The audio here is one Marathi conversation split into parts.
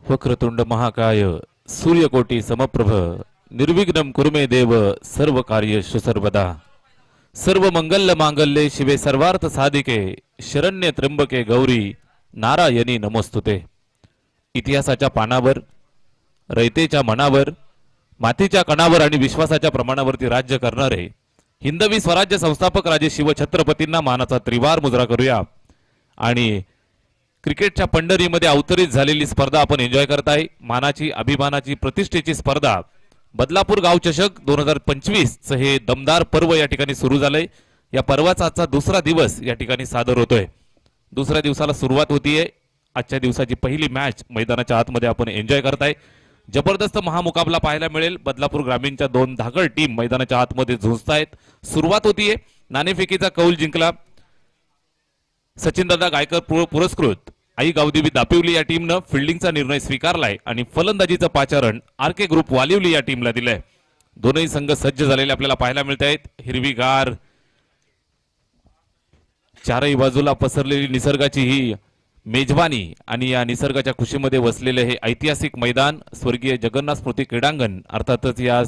वक्रतुंड महाकाय सूर्यकोटी समप्रभ निर्विघ्नं कुरु मे देव सर्व कार्येषु सर्वदा सर्व मंगल मांगल्ये शिवे सर्वार्थ साधिके शरण्य त्र्यंबके गौरी नारायणी नमोस्तुते। इतिहासाच्या पानावर रयतेच्या मनावर मातीच्या कणावर आणि विश्वासाच्या प्रमाणावरती राज्य करणारे हिंदवी स्वराज्य संस्थापक राजे शिवछत्रपतींना मानाचा त्रिवार मुजरा करूया। आणि क्रिकेटच्या पंढरीमध्ये अवतरित झालेली स्पर्धा आपण एन्जॉय करताय। मानाची अभिमानाची प्रतिष्ठेची स्पर्धा बदलापूर गाव चषक 2025 चे हे दमदार पर्व या ठिकाणी सुरू झालंय। या पर्वाचा आजचा दुसरा दिवस या ठिकाणी सादर होतोय। दुसऱ्या दिवसाला सुरुवात होतीये। आजच्या दिवसाची पहिली मॅच मैदानाच्या आतमध्ये आपण एन्जॉय करताय। जबरदस्त महामुकाबला पाहायला मिळेल। बदलापूर ग्रामीणच्या दोन धाकड टीम मैदानाच्या आतमध्ये झुंजतायत। सुरुवात होतीये। नाणेफेकीचा कौल जिंकला सचिनदादा गायकर पुरस्कृत आई गावदेवी दापिवली या टीमनं फिल्डिंगचा निर्णय स्वीकारलाय आणि फलंदाजीचं पाचारण आरके ग्रुप वालिवली या टीमला दिलंय। दोनही संघ सज्ज झालेले आपल्याला पाहायला मिळत आहेत। हिरवीगार चारही बाजूला पसरलेली निसर्गाची ही मेजवानी आणि या निसर्गाच्या खुशीमध्ये वसलेले हे ऐतिहासिक मैदान स्वर्गीय जगन्नाथ स्मृती क्रीडांगण अर्थातच या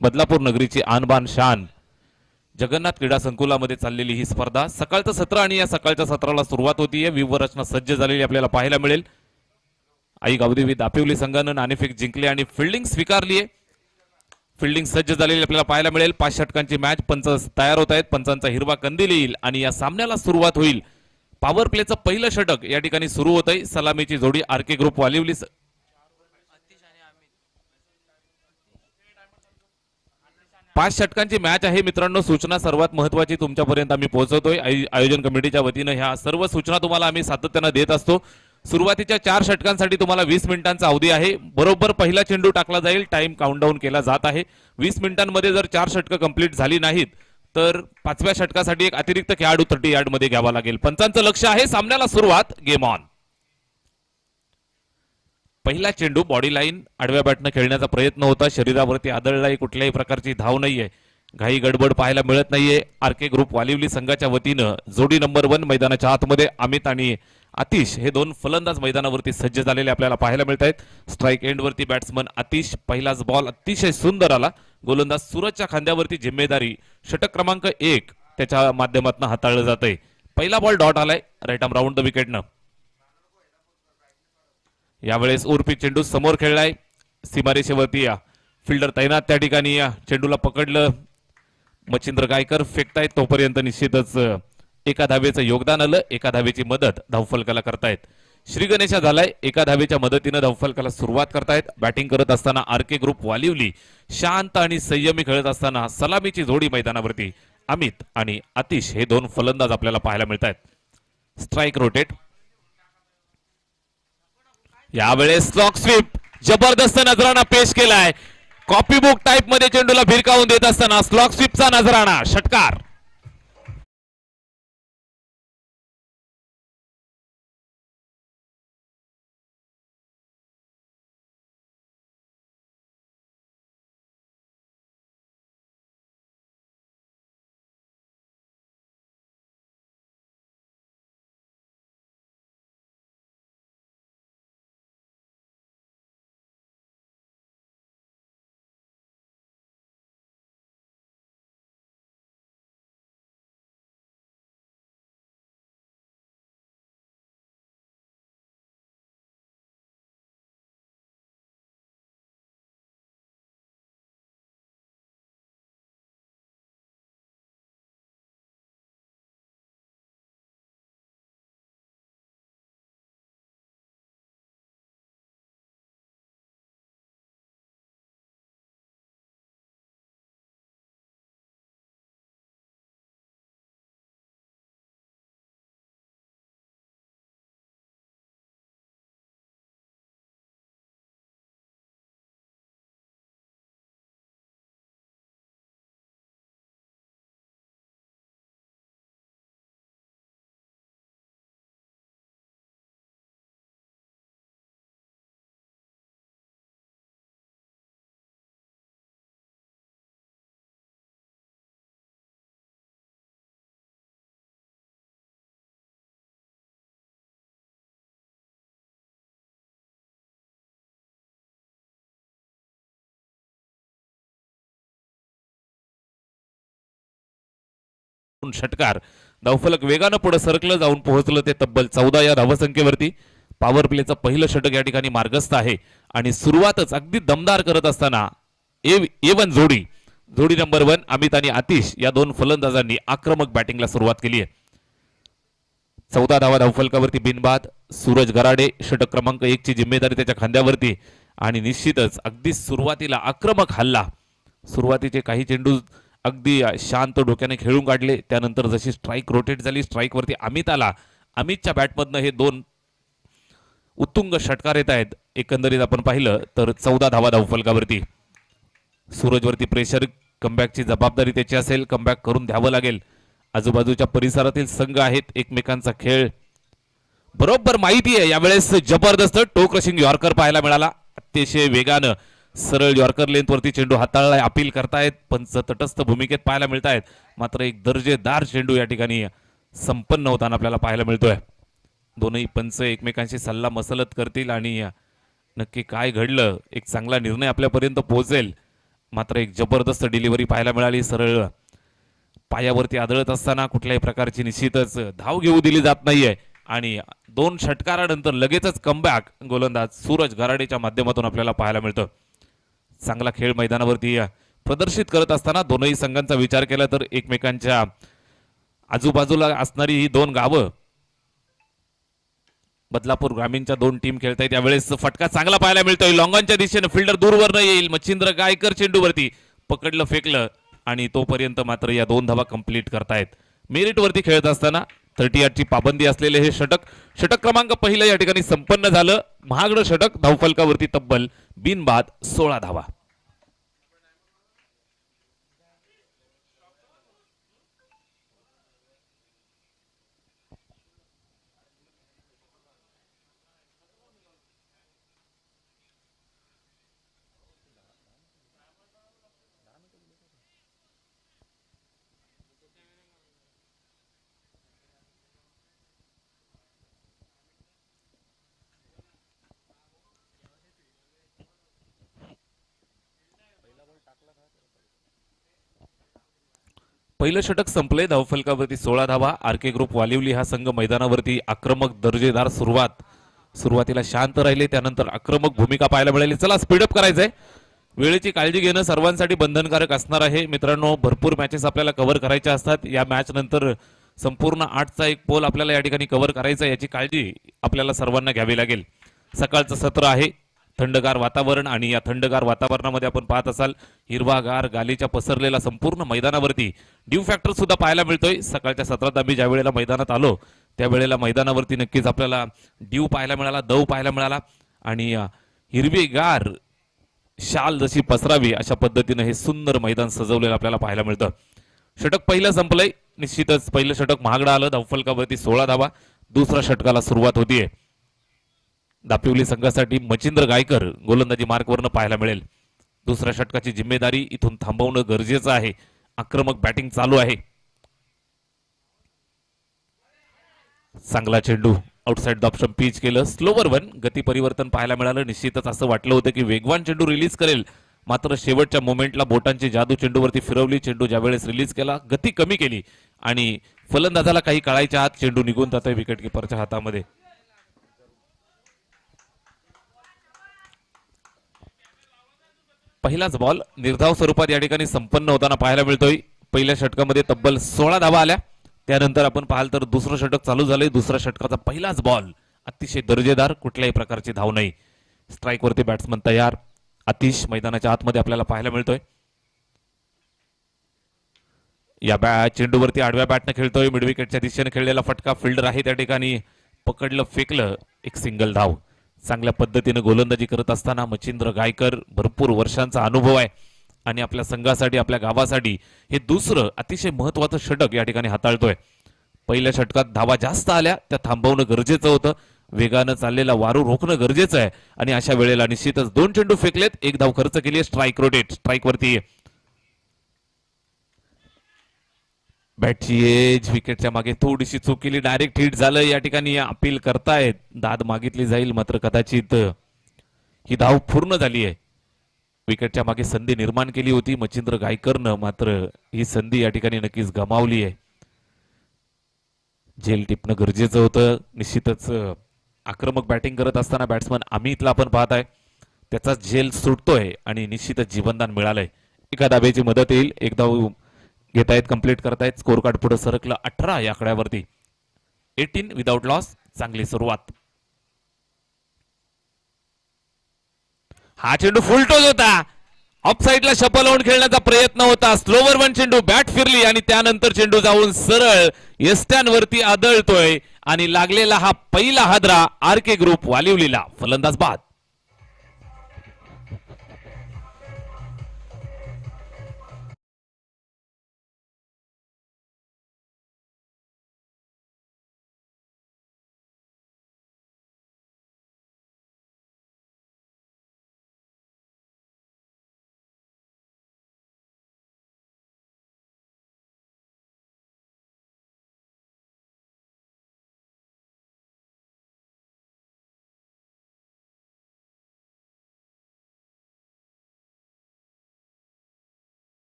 बदलापूर नगरीची आणबान शान जगन्नाथ क्रीडा संकुलामध्ये चाललेली ही स्पर्धा सकाळचं सत्र आणि या सकाळच्या सत्राला सुरुवात होतीये। व्यूवर रचना सज्ज झालेली आपल्याला पाहायला मिळेल। आई गावदेवी दापिवली संघानं नाणेफेक जिंकली आणि फिल्डिंग स्वीकारली आहे। फिल्डिंग सज्ज झालेली आपल्याला पाहायला मिळेल। 5 षटकांची मॅच पंच तयार होत आहेत। पंचांचा हिरवा कंदील येईल आणि या सामन्याला सुरुवात होईल। पॉवर प्लेचं पहिलं षटक या ठिकाणी सुरू होत आहे। सलामीची जोडी आरके ग्रुप वालिवली 5 षटकांची मॅच आहे मित्रांनो। सूचना सर्वात महत्त्वाची तुमच्यापर्यंत आम्ही पोहोचवतोय। आयोजन कमिटीच्या वतीने ह्या सर्व सूचना तुम्हाला आम्ही सातत्याने देत असतो। सुरुवातीच्या 4 षटकांसाठी तुम्हाला 20 मिनिटांचा अवधी आहे। बरोबर पहिला चेंडू टाकला जाईल। टाइम काउंटडाऊन केला जात आहे। 20 मिनिटांमध्ये जर 4 षटकं कंप्लीट झाली नाहीत तर 5व्या षटकासाठी एक अतिरिक्त खेळाडू 30 यार्ड मध्ये घ्यावा लागेल। पंचांचं लक्ष आहे सामन्याला सुरुवात। Game on. पहिला चेंडू बॉडी लाईन आडव्या बॅटनं खेळण्याचा प्रयत्न होता। शरीरावरती आदळलाही कुठल्याही प्रकारची धाव नाहीये। घाई गडबड पाहायला मिळत नाहीये। आरके ग्रुप वालिवली संघाच्या वतीनं जोडी नंबर 1 मैदानाच्या आतमध्ये अमित आणि आतिश हे दोन फलंदाज मैदानावरती सज्ज झालेले आपल्याला पाहायला मिळत आहेत। स्ट्राइक एंड वरती बॅट्समन आतिश पहिलाच बॉल अतिशय सुंदर आला। गोलंदाज सूरजच्या खांद्यावरती जिम्मेदारी षटक क्रमांक 1 त्याच्या माध्यमातून हाताळलं जातंय। पहिला बॉल डॉट आलाय राईट आर्म राऊंड द विकेटनं। यावेळेस उर्फी चेंडू समोर खेळलाय सीमारेषेवरती या फिल्डर तैनात त्या ठिकाणी या चेंडूला पकडलं मच्छिंद्र गायकर फेकतायत तोपर्यंत निश्चितच एका धावेचं योगदान आलं। एका धावेची मदत धावफलकाला करतायत। श्री गणेशा झालाय एका धावेच्या मदतीने धावफलकाला सुरुवात करतायत। बॅटिंग करत असताना आरके ग्रुप वालिवली शांत आणि संयमी खेळत असताना सलामीची जोडी मैदानावरती अमित आणि आतिश हे दोन फलंदाज आपल्याला पाहायला मिळतात। स्ट्राइक रोटेट यावेळेस स्लॉक स्वीप जबरदस्त नजराणा पेश केलाय। कॉपी बुक टाइप मध्ये चेंडूला भिरकावून देत असताना स्लॉक स्वीपचा नजराणा षटकार। षटकार धावफलक वेगानं पुढे सरकलं जाऊन पोहोचलं ते तब्बल 14 या धावसंख्येवरती. पॉवर प्लेचं पहिलं षटक या ठिकाणी मार्गस्थ आहे आणि सुरुवातच अगदी दमदार करत असताना A1 जोडी नंबर 1 अमित आणि आतिश या दोन फलंदाजांनी आक्रमक बॅटिंगला सुरुवात केली आहे. 14 धावा धावफलकावरती बिनबाद. सूरज गराडे षटक क्रमांक 1 ची जिम्मेदारी त्याच्या खांद्यावरती आणि निश्चितच अगदी सुरुवातीला आक्रमक हल्ला. सुरुवातीचे काही चेंडू अगदी शांत डोक्याने खेळून काढले. त्यानंतर जशी स्ट्राईक रोटेट झाली स्ट्राईकवरती अमित आला. अमितच्या बॅटमधनं हे दोन उत्तुंग षटकार येत आहेत. एकंदरीत आपण पाहिलं तर 14 धावा धावफलकावरती. सूरजवरती प्रेशर, कमबॅकची जबाबदारी त्याची असेल. कमबॅक करून द्यावं लागेल. आजूबाजूच्या परिसरातील संघ आहेत. एकमेकांचा खेळ बरोबर माहिती आहे. यावेळेस जबरदस्त टो क्रशिंग यॉर्कर पाहायला मिळाला. अतिशय वेगानं सरळ यॉर्कर लेंथवरती चेंडू हाताळलाय. अपील करतायत. पंच तटस्थ भूमिकेत पाहायला मिळत आहेत. मात्र एक दर्जेदार चेंडू या ठिकाणी संपन्न होताना आपल्याला पाहायला मिळतोय. दोनही पंच एकमेकांशी सल्ला मसलत करतील आणि नक्की काय घडलं एक चांगला निर्णय आपल्यापर्यंत पोहोचेल. मात्र एक जबरदस्त डिलिव्हरी पाहायला मिळाली. सरळ पायावरती आदळत असताना कुठल्याही प्रकारची निश्चितच धाव घेऊ दिली जात नाहीये आणि दोन षटकारानंतर लगेचच कमबॅक गोलंदाज सूरज गराडेच्या माध्यमातून आपल्याला पाहायला मिळतं. चांगला खेळ मैदानावरती प्रदर्शित करत असताना दोनही संघांचा विचार केला तर एकमेकांच्या आजूबाजूला असणारी ही दोन गावं बदलापूर ग्रामीणच्या दोन टीम खेळत आहेत. यावेळेस फटका चांगला पाहायला मिळतोय. लॉंगॉनच्या दिशेने फिल्डर दूरवर न येईल. मच्छिंद्र गायकर चेंडूवरती पकडलं फेकलं आणि तोपर्यंत मात्र या दोन धावा कंप्लीट करतायत. मेरिट वरती खेळत असताना 38 ची पाबंदी असलेले हे षटक क्रमांक पहिलं या ठिकाणी संपन्न झालं. महागडं षटक धावफलकावरती तब्बल बिनबाद 16 धावा. पहिलं षटक संपले. धावफलकावरती 16 धावा. आरके ग्रुप वालिवली हा संघ मैदानावरती आक्रमक दर्जेदार सुरुवातीला शांत राहिले. त्यानंतर आक्रमक भूमिका पाहायला मिळाली. चला स्पीडअप करायचंय. वेळेची काळजी घेणं सर्वांसाठी बंधनकारक असणार आहे. मित्रांनो भरपूर मॅचेस आपल्याला कव्हर करायच्या असतात. या मॅच नंतर संपूर्ण 8चा एक पोल आपल्याला या ठिकाणी कव्हर करायचा. याची काळजी आपल्याला सर्वांना घ्यावी लागेल. सकाळचं सत्र आहे. थंडगार वातावरण आणि या थंडगार वातावरणामध्ये आपण पाहत असाल हिरवागार गालीच्या पसरलेला संपूर्ण मैदानावरती ड्यू फॅक्टर सुद्धा पाहायला मिळतोय. सकाळच्या सत्रात आम्ही ज्या वेळेला मैदानात आलो त्यावेळेला मैदानावरती नक्कीच आपल्याला ड्यू पाहायला मिळाला, दव पाहायला मिळाला आणि हिरवीगार शाल जशी पसरावी अशा पद्धतीने हे सुंदर मैदान सजवलेलं आपल्याला पाहायला मिळतं. षटक पहिलं संपलंय. निश्चितच पहिलं षटक महागडं आलं. धावफलकावरती 16 धावा. दुसऱ्या षटकाला सुरुवात होतीये. दापिवली संघासाठी मच्छिंद्र गायकर गोलंदाजी मार्कवरनं पाहायला मिळेल. दुसऱ्या षटकाची जिम्मेदारी इथून थांबवणं गरजेचं आहे. आक्रमक बॅटिंग चालू आहे. चांगला चेंडू आउटसाइड द ऑप्शन पिच केलं. स्लोवर वन गती परिवर्तन पाहायला मिळालं. निश्चितच असं वाटलं होतं की वेगवान चेंडू रिलीज करेल. मात्र शेवटच्या मोमेंटला बोटांची जादू चेंडूवरती फिरवली. चेंडू ज्यावेळेस रिलीज केला गती कमी केली आणि फलंदाजाला काही कळायच्या आत चेंडू निघून जातोय विकेट किपरच्या हातामध्ये. पहिलाच बॉल निर्धाव स्वरूपात या ठिकाणी संपन्न होताना पाहायला मिळतोय. पहिल्या षटकामध्ये तब्बल 16 धावा आल्या. त्यानंतर आपण पाहाल तर दुसरं षटक चालू झालंय. दुसऱ्या षटकाचा पहिलाच बॉल अतिशय दर्जेदार. कुठल्याही प्रकारची धाव नाही. स्ट्राईक वरती बॅट्समन तयार. आतिश मैदानाच्या आतमध्ये आपल्याला पाहायला मिळतोय. या चेंडूवरती आडव्या बॅटने खेळतोय. मिड विकेटच्या दिशेने खेळलेला फटका. फिल्डर आहे त्या ठिकाणी पकडलं फेकलं. एक सिंगल धाव. चांगल्या पद्धतीने गोलंदाजी करत असताना मच्छिंद्र गायकर भरपूर वर्षांचा अनुभव आहे आणि आपल्या संघासाठी आपल्या गावासाठी हे दुसरं अतिशय महत्वाचं षटक या ठिकाणी हाताळतोय. पहिल्या षटकात धावा जास्त आल्या. त्या थांबवणं गरजेचं होतं. वेगानं चाललेला वारू रोखणं गरजेचं आहे आणि अशा वेळेला निश्चितच 2 चेंडू फेकलेत. 1 धाव खर्च केली. Strike rotate. स्ट्राईक वरती बॅटची एज विकेटच्या मागे थोडीशी चूक केली. डायरेक्ट हिट झालं. या ठिकाणी अपील करतायत. दाद मागितली जाईल मात्र कदाचित ही धाव पूर्ण झाली आहे. विकेटच्या मागे संधी निर्माण केली होती मच्छिंद्र गायकरनं मात्र ही संधी या ठिकाणी नक्कीच गमावली आहे. झेल टिपणं गरजेचं होतं. निश्चितच आक्रमक बॅटिंग करत असताना बॅट्समन अमितला आपण पाहत आहे, त्याचा झेल सुटतोय आणि निश्चितच जीवनदान मिळालंय. एका धाब्याची मदत येईल. एक धाव घेतायत, कंप्लीट करतायत. स्कोर कार्ड पुढे सरकलं 18 या आकड्यावरती. 18 विदाउट लॉस. चांगली सुरुवात. हा चेंडू फुल टोच होता. ऑफ साईडला शपल होऊन खेळण्याचा प्रयत्न होता. स्लोवर वन चेंडू, बॅट फिरली आणि त्यानंतर चेंडू जाऊन सरळ यष्ट्यांवरती आदळतोय आणि लागलेला हा पहिला हादरा आर के ग्रुप वालिवलीला. फलंदाज बाद.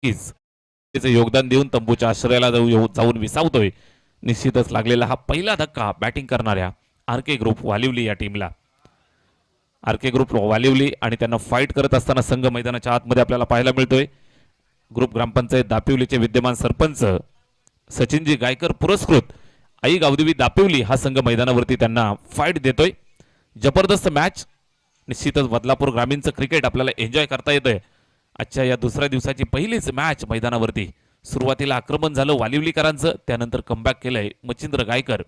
त्याचं योगदान देऊन तंबूच्या आश्रयाला जाऊन विसावतोय. निश्चितच लागलेला हा पहिला धक्का बॅटिंग करणाऱ्या आर के ग्रुप वालिवली या टीमला. आर के ग्रुप वालिवली आणि त्यांना फाईट करत असताना संघ मैदानाच्या आतमध्ये आपल्याला पाहायला मिळतोय. ग्रुप ग्रामपंचायत दापिवलीचे विद्यमान सरपंच सचिनजी गायकर पुरस्कृत आई गावदेवी दापिवली हा संघ मैदानावरती त्यांना फाईट देतोय. जबरदस्त मॅच. निश्चितच बदलापूर ग्रामीणचं क्रिकेट आपल्याला एन्जॉय करता येतंय. आजच्या या दुसऱ्या दिवसाची पहिलीच मॅच मैदानावरती. सुरुवातीला आक्रमण झालं वालिवलीकरांचं, त्यानंतर कमबॅक केलंय मच्छिंद्र गायकर.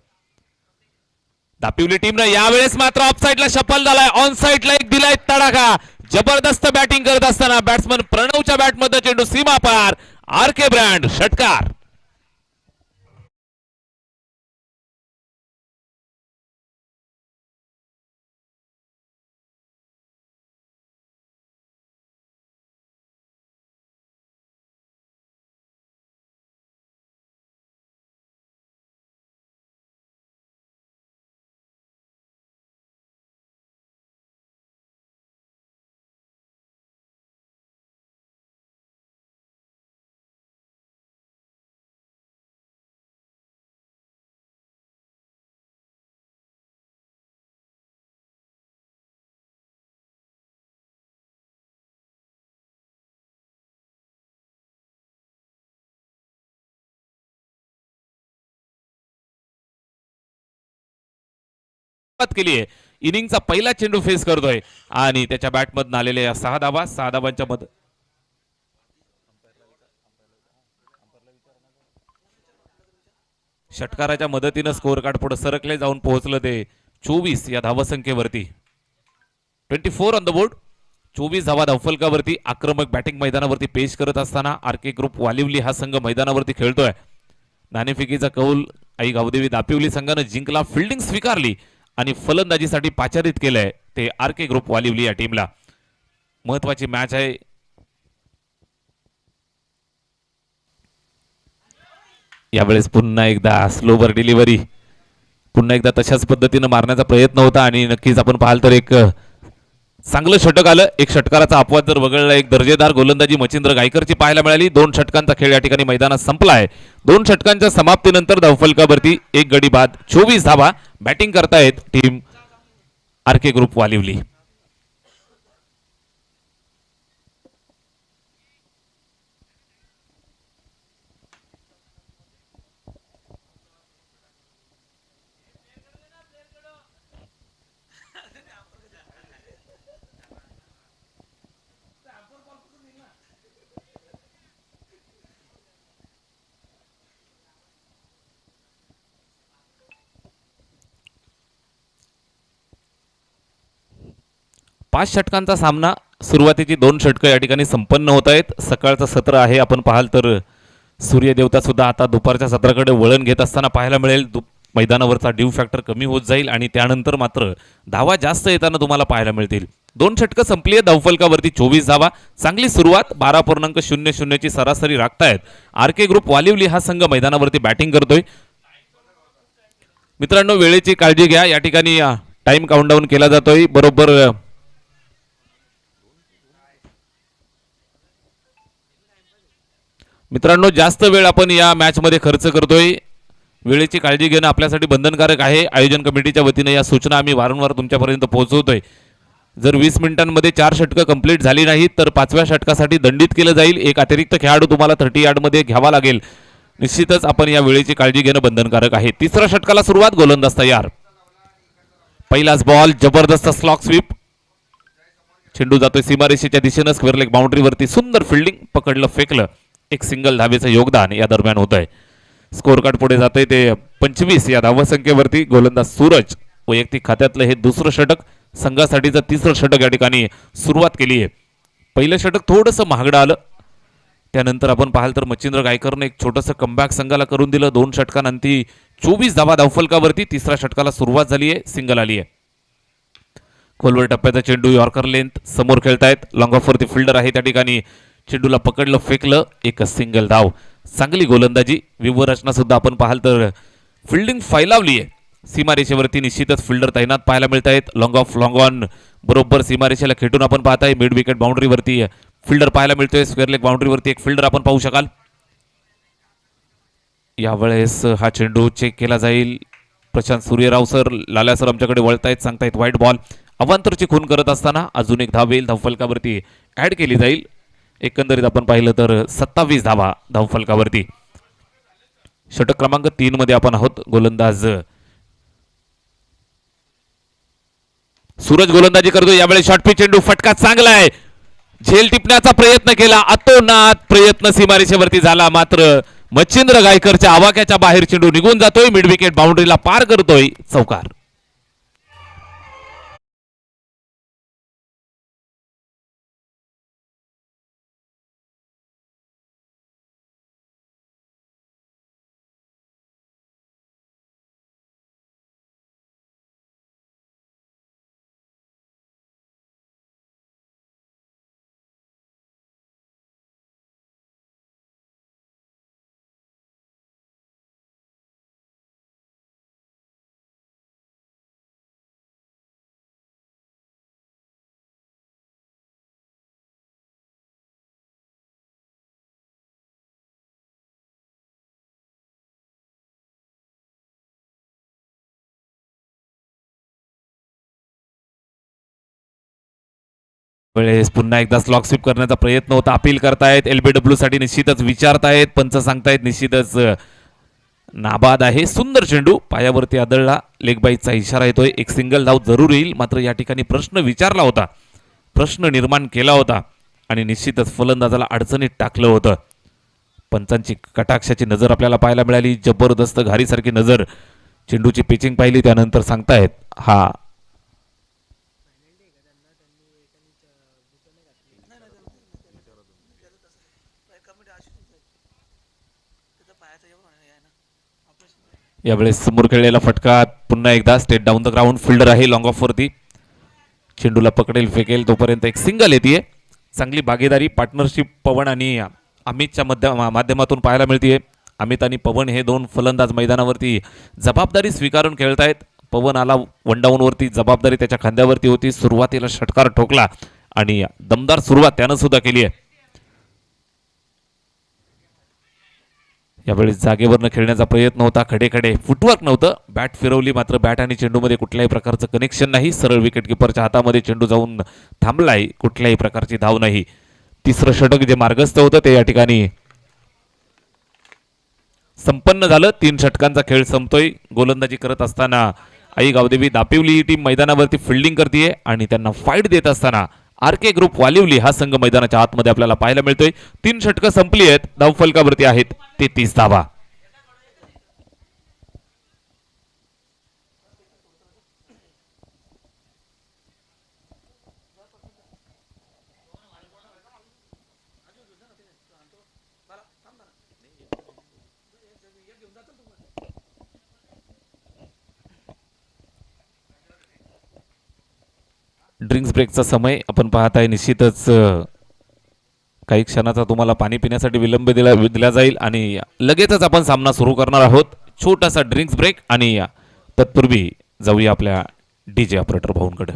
दापिवली टीमनं यावेळेस मात्र ऑफ साईडला शफल झालाय, ऑन साईडला एक दिलाय तडाखा. जबरदस्त बॅटिंग करत असताना बॅट्समन प्रणवच्या बॅटमध्ये चेंडू सीमा पार. आर के ब्रँड षटकार. केली आहे. इनिंगचा पहिला चेंडू फेस करतोय आणि त्याच्या बॅटमधून आलेल्या 6 धावा. 6 धावांच्या मध षटकाराच्या मदतीनं स्कोर कार्ड पुढे सरकले जाऊन पोहोचलं ते 24 या धावसंख्येवरती. 24 ऑन द बोर्ड. 24 धावा धावफलकावरती. आक्रमक बॅटिंग मैदानावरती पेश करत असताना आर के ग्रुप वालिवली हा संघ मैदानावरती खेळतोय. नाणेफेकीचा कौल आई गावदेवी दापिवली संघानं जिंकला. फिल्डिंग स्वीकारली आणि फलंदाजीसाठी पाचारित केलंय ते आर के ग्रुप वालिवली या टीमला. महत्वाची मॅच आहे. यावेळेस पुन्हा एकदा स्लोवर डिलिव्हरी, पुन्हा एकदा तशाच पद्धतीने मारण्याचा प्रयत्न होता आणि नक्कीच आपण पाहाल तर एक चांगलं षटक आलं. एक षटकाराचा अपवाद जर वगळला, एक दर्जेदार गोलंदाजी मच्छिंद्र गायकरची पाहायला मिळाली. 2 षटकांचा खेळ या ठिकाणी मैदानात संपलाय. 2 षटकांच्या समाप्तीनंतर धावफलकावरती एक गडी बाद. 24 धावा बॅटिंग करतायत टीम आर के ग्रुप वालिवली. पाच षटकांचा सामना. सुरुवातीची 2 षटकं या ठिकाणी संपन्न होत आहेत. सकाळचं सत्र आहे. आपण पाहाल तर सूर्यदेवता सुद्धा आता दुपारच्या सत्राकडे वळण घेत असताना पाहायला मिळेल. मैदानावरचा ड्यू फॅक्टर कमी होत जाईल आणि त्यानंतर मात्र धावा जास्त येताना तुम्हाला पाहायला मिळतील. 2 षटकं संपली आहेत. धावफलकावरती 24 धावा. चांगली सुरुवात. 12.00 ची सरासरी राखतायत. आर के ग्रुप वालिवली हा संघ मैदानावरती बॅटिंग करतोय. मित्रांनो, वेळेची काळजी घ्या. या ठिकाणी टाइम काउंटडाऊन केला जातोय. बरोबर मित्रांनो, जास्त वेळ आपण या मॅच मध्ये खर्च करतोय, वेळेची काळजी घेणं आपल्यासाठी बंधनकारक आहे. आयोजन कमिटीच्या वतीने या सूचना आम्ही वारंवार तुमच्यापर्यंत पोहोचवतोय. जर 20 मिनिटांमध्ये 4 षटकं कंप्लीट झाली नाहीत तर 5व्या षटकासाठी दंडित केलं जाईल. एक अतिरिक्त खेळाडू तुम्हाला 30 यार्डमध्ये घ्यावा लागेल. निश्चितच आपण या वेळेची काळजी घेणं बंधनकारक आहे. तिसऱ्या षटकाला सुरुवात, गोलंदाज तयार. पहिलाच बॉल, जबरदस्त स्लॉक स्वीप. चेंडू जातोय सीमारेषेच्या दिशेनं, स्क्वेअर लेग बाउंड्रीवरती. सुंदर फिल्डिंग, पकडलं फेकलं. एक सिंगल धावेचं योगदान या दरम्यान होत आहे. स्कोर कार्ड पुढे जाते ते 25 या धावसंख्येवरती. गोलंदाज सूरज, वैयक्तिक खात्यातलं हे दुसरं षटक, संघासाठीचं तिसरं षटक या ठिकाणी सुरुवात केली आहे. पहिलं षटक थोडंसं महागडं आलं, त्यानंतर आपण पाहाल तर मच्छिंद्र गायकरने एक छोटंसं कमबॅक संघाला करून दिलं. 2 षटकांनंतर 24 धावा धावफलकावरती. तिसऱ्या षटकाला सुरुवात झाली आहे, सिंगल आली आहे. खोलवर टप्प्याचा चेंडू, यॉर्कर लेंथ, समोर खेळतायत. लॉंग ऑफवरती फिल्डर आहे त्या ठिकाणी. चेंडूला पकडलं फेकलं, एक सिंगल धाव. चांगली गोलंदाजी. व्यूहरचना सुद्धा आपण पाहाल तर फिल्डिंग फैलावली आहे. सीमारेषेवरती निश्चितच फिल्डर तैनात पाहायला मिळत आहेत. लॉंग ऑफ लॉंग ऑन बरोबर सीमारेषेला खेटून आपण पाहताय. मिड विकेट बाउंड्रीवरती फिल्डर पाहायला मिळतोय. स्क्वेअर लेग बाउंड्रीवरती एक फिल्डर आपण पाहू शकाल. यावेळेस हा चेंडू चेक केला जाईल. प्रशांत सूर्यराव सर, लाल्या सर आमच्याकडे वळतायत, सांगतायत व्हाईट बॉल. अवांतरची खून करत असताना अजून एक धाव येईल, धावफलकावरती ऍड केली जाईल. एकंदरीत आपण पाहिलं तर 27 धावा धावफलकावरती. षटक क्रमांक 3 मध्ये आपण आहोत. गोलंदाज सूरज गोलंदाजी करतो. यावेळी शॉर्ट पिच चेंडू, फटका चांगला आहे. झेल टिपण्याचा प्रयत्न केला, अतोनात प्रयत्न सीमारेषेवरती झाला, मात्र मच्छिंद्र गायकरच्या आवाक्याच्या बाहेर चेंडू निघून जातोय. मिड विकेट बाउंड्रीला पार करतोय, चौकार. वेळेस पुन्हा एकदा स्लॉक स्वीप करण्याचा प्रयत्न होता. अपील करतायत, एलबीडब्ल्यू साठी निश्चितच विचारतायत. पंच सांगतायत निश्चितच नाबाद आहे. सुंदर चेंडू पायावरती आदळला, लेग बाईचा इशारा येतोय. एक सिंगल धाव जरूर येईल, मात्र या ठिकाणी प्रश्न विचारला होता, प्रश्न निर्माण केला होता आणि निश्चितच फलंदाजाला अडचणीत टाकलं होतं. पंचांची कटाक्षाची नजर आपल्याला पाहायला मिळाली, जबरदस्त घारीसारखी नजर. चेंडूची पिचिंग पाहिली त्यानंतर सांगतायत हा यावेळेस समोर खेळलेला फटका. पुन्हा एकदा state down the ground. Fielder आहे लॉंग ऑफ वरती, चेंडूला पकडेल फेकेल तोपर्यंत एक सिंगल येते. चांगली भागीदारी, पार्टनरशिप पवन आणि अमितच्या माध्यमातून पाहायला मिळते. अमित आणि पवन हे 2 फलंदाज मैदानावरती जबाबदारी स्वीकारून खेळतायत. पवन आला वन डाऊन वरती, जबाबदारी त्याच्या खांद्यावरती होती. सुरुवातीला षटकार ठोकला आणि दमदार सुरुवात त्यानं सुद्धा केली आहे. यावेळी जागेवरनं खेळण्याचा प्रयत्न होता, खडे फुटवर्क नव्हतं. बॅट फिरवली, मात्र बॅट आणि चेंडूमध्ये कुठल्याही प्रकारचं कनेक्शन नाही. सरळ विकेट किपरच्या हातामध्ये चेंडू जाऊन थांबलाय, कुठल्याही प्रकारची धाव नाही. तिसरं षटक जे मार्गस्थ होतं ते या ठिकाणी संपन्न झालं. 3 षटकांचा खेळ संपतोय. गोलंदाजी करत असताना आई गावदेवी दापिवली ही टीम मैदानावरती फिल्डिंग करते आणि त्यांना फाईट देत असताना आरके ग्रुप वालिवली हा संघ मैदानाच्या आतमध्ये आपल्याला पाहायला मिळतोय. 3 षटकं संपली आहेत, धावफलकावरती आहेत 33 धावा. ड्रिंक्स ब्रेकचा समय आपण पाहत आहे. निश्चितच काही क्षणाचा तुम्हाला पाणी पिण्यासाठी विलंब दिला जाईल आणि लगेचच आपण सामना सुरू करणार आहोत. छोटासा ड्रिंक्स ब्रेक आणि तत्पूर्वी जाऊया आपल्या डीजे ऑपरेटर भाऊंकडे.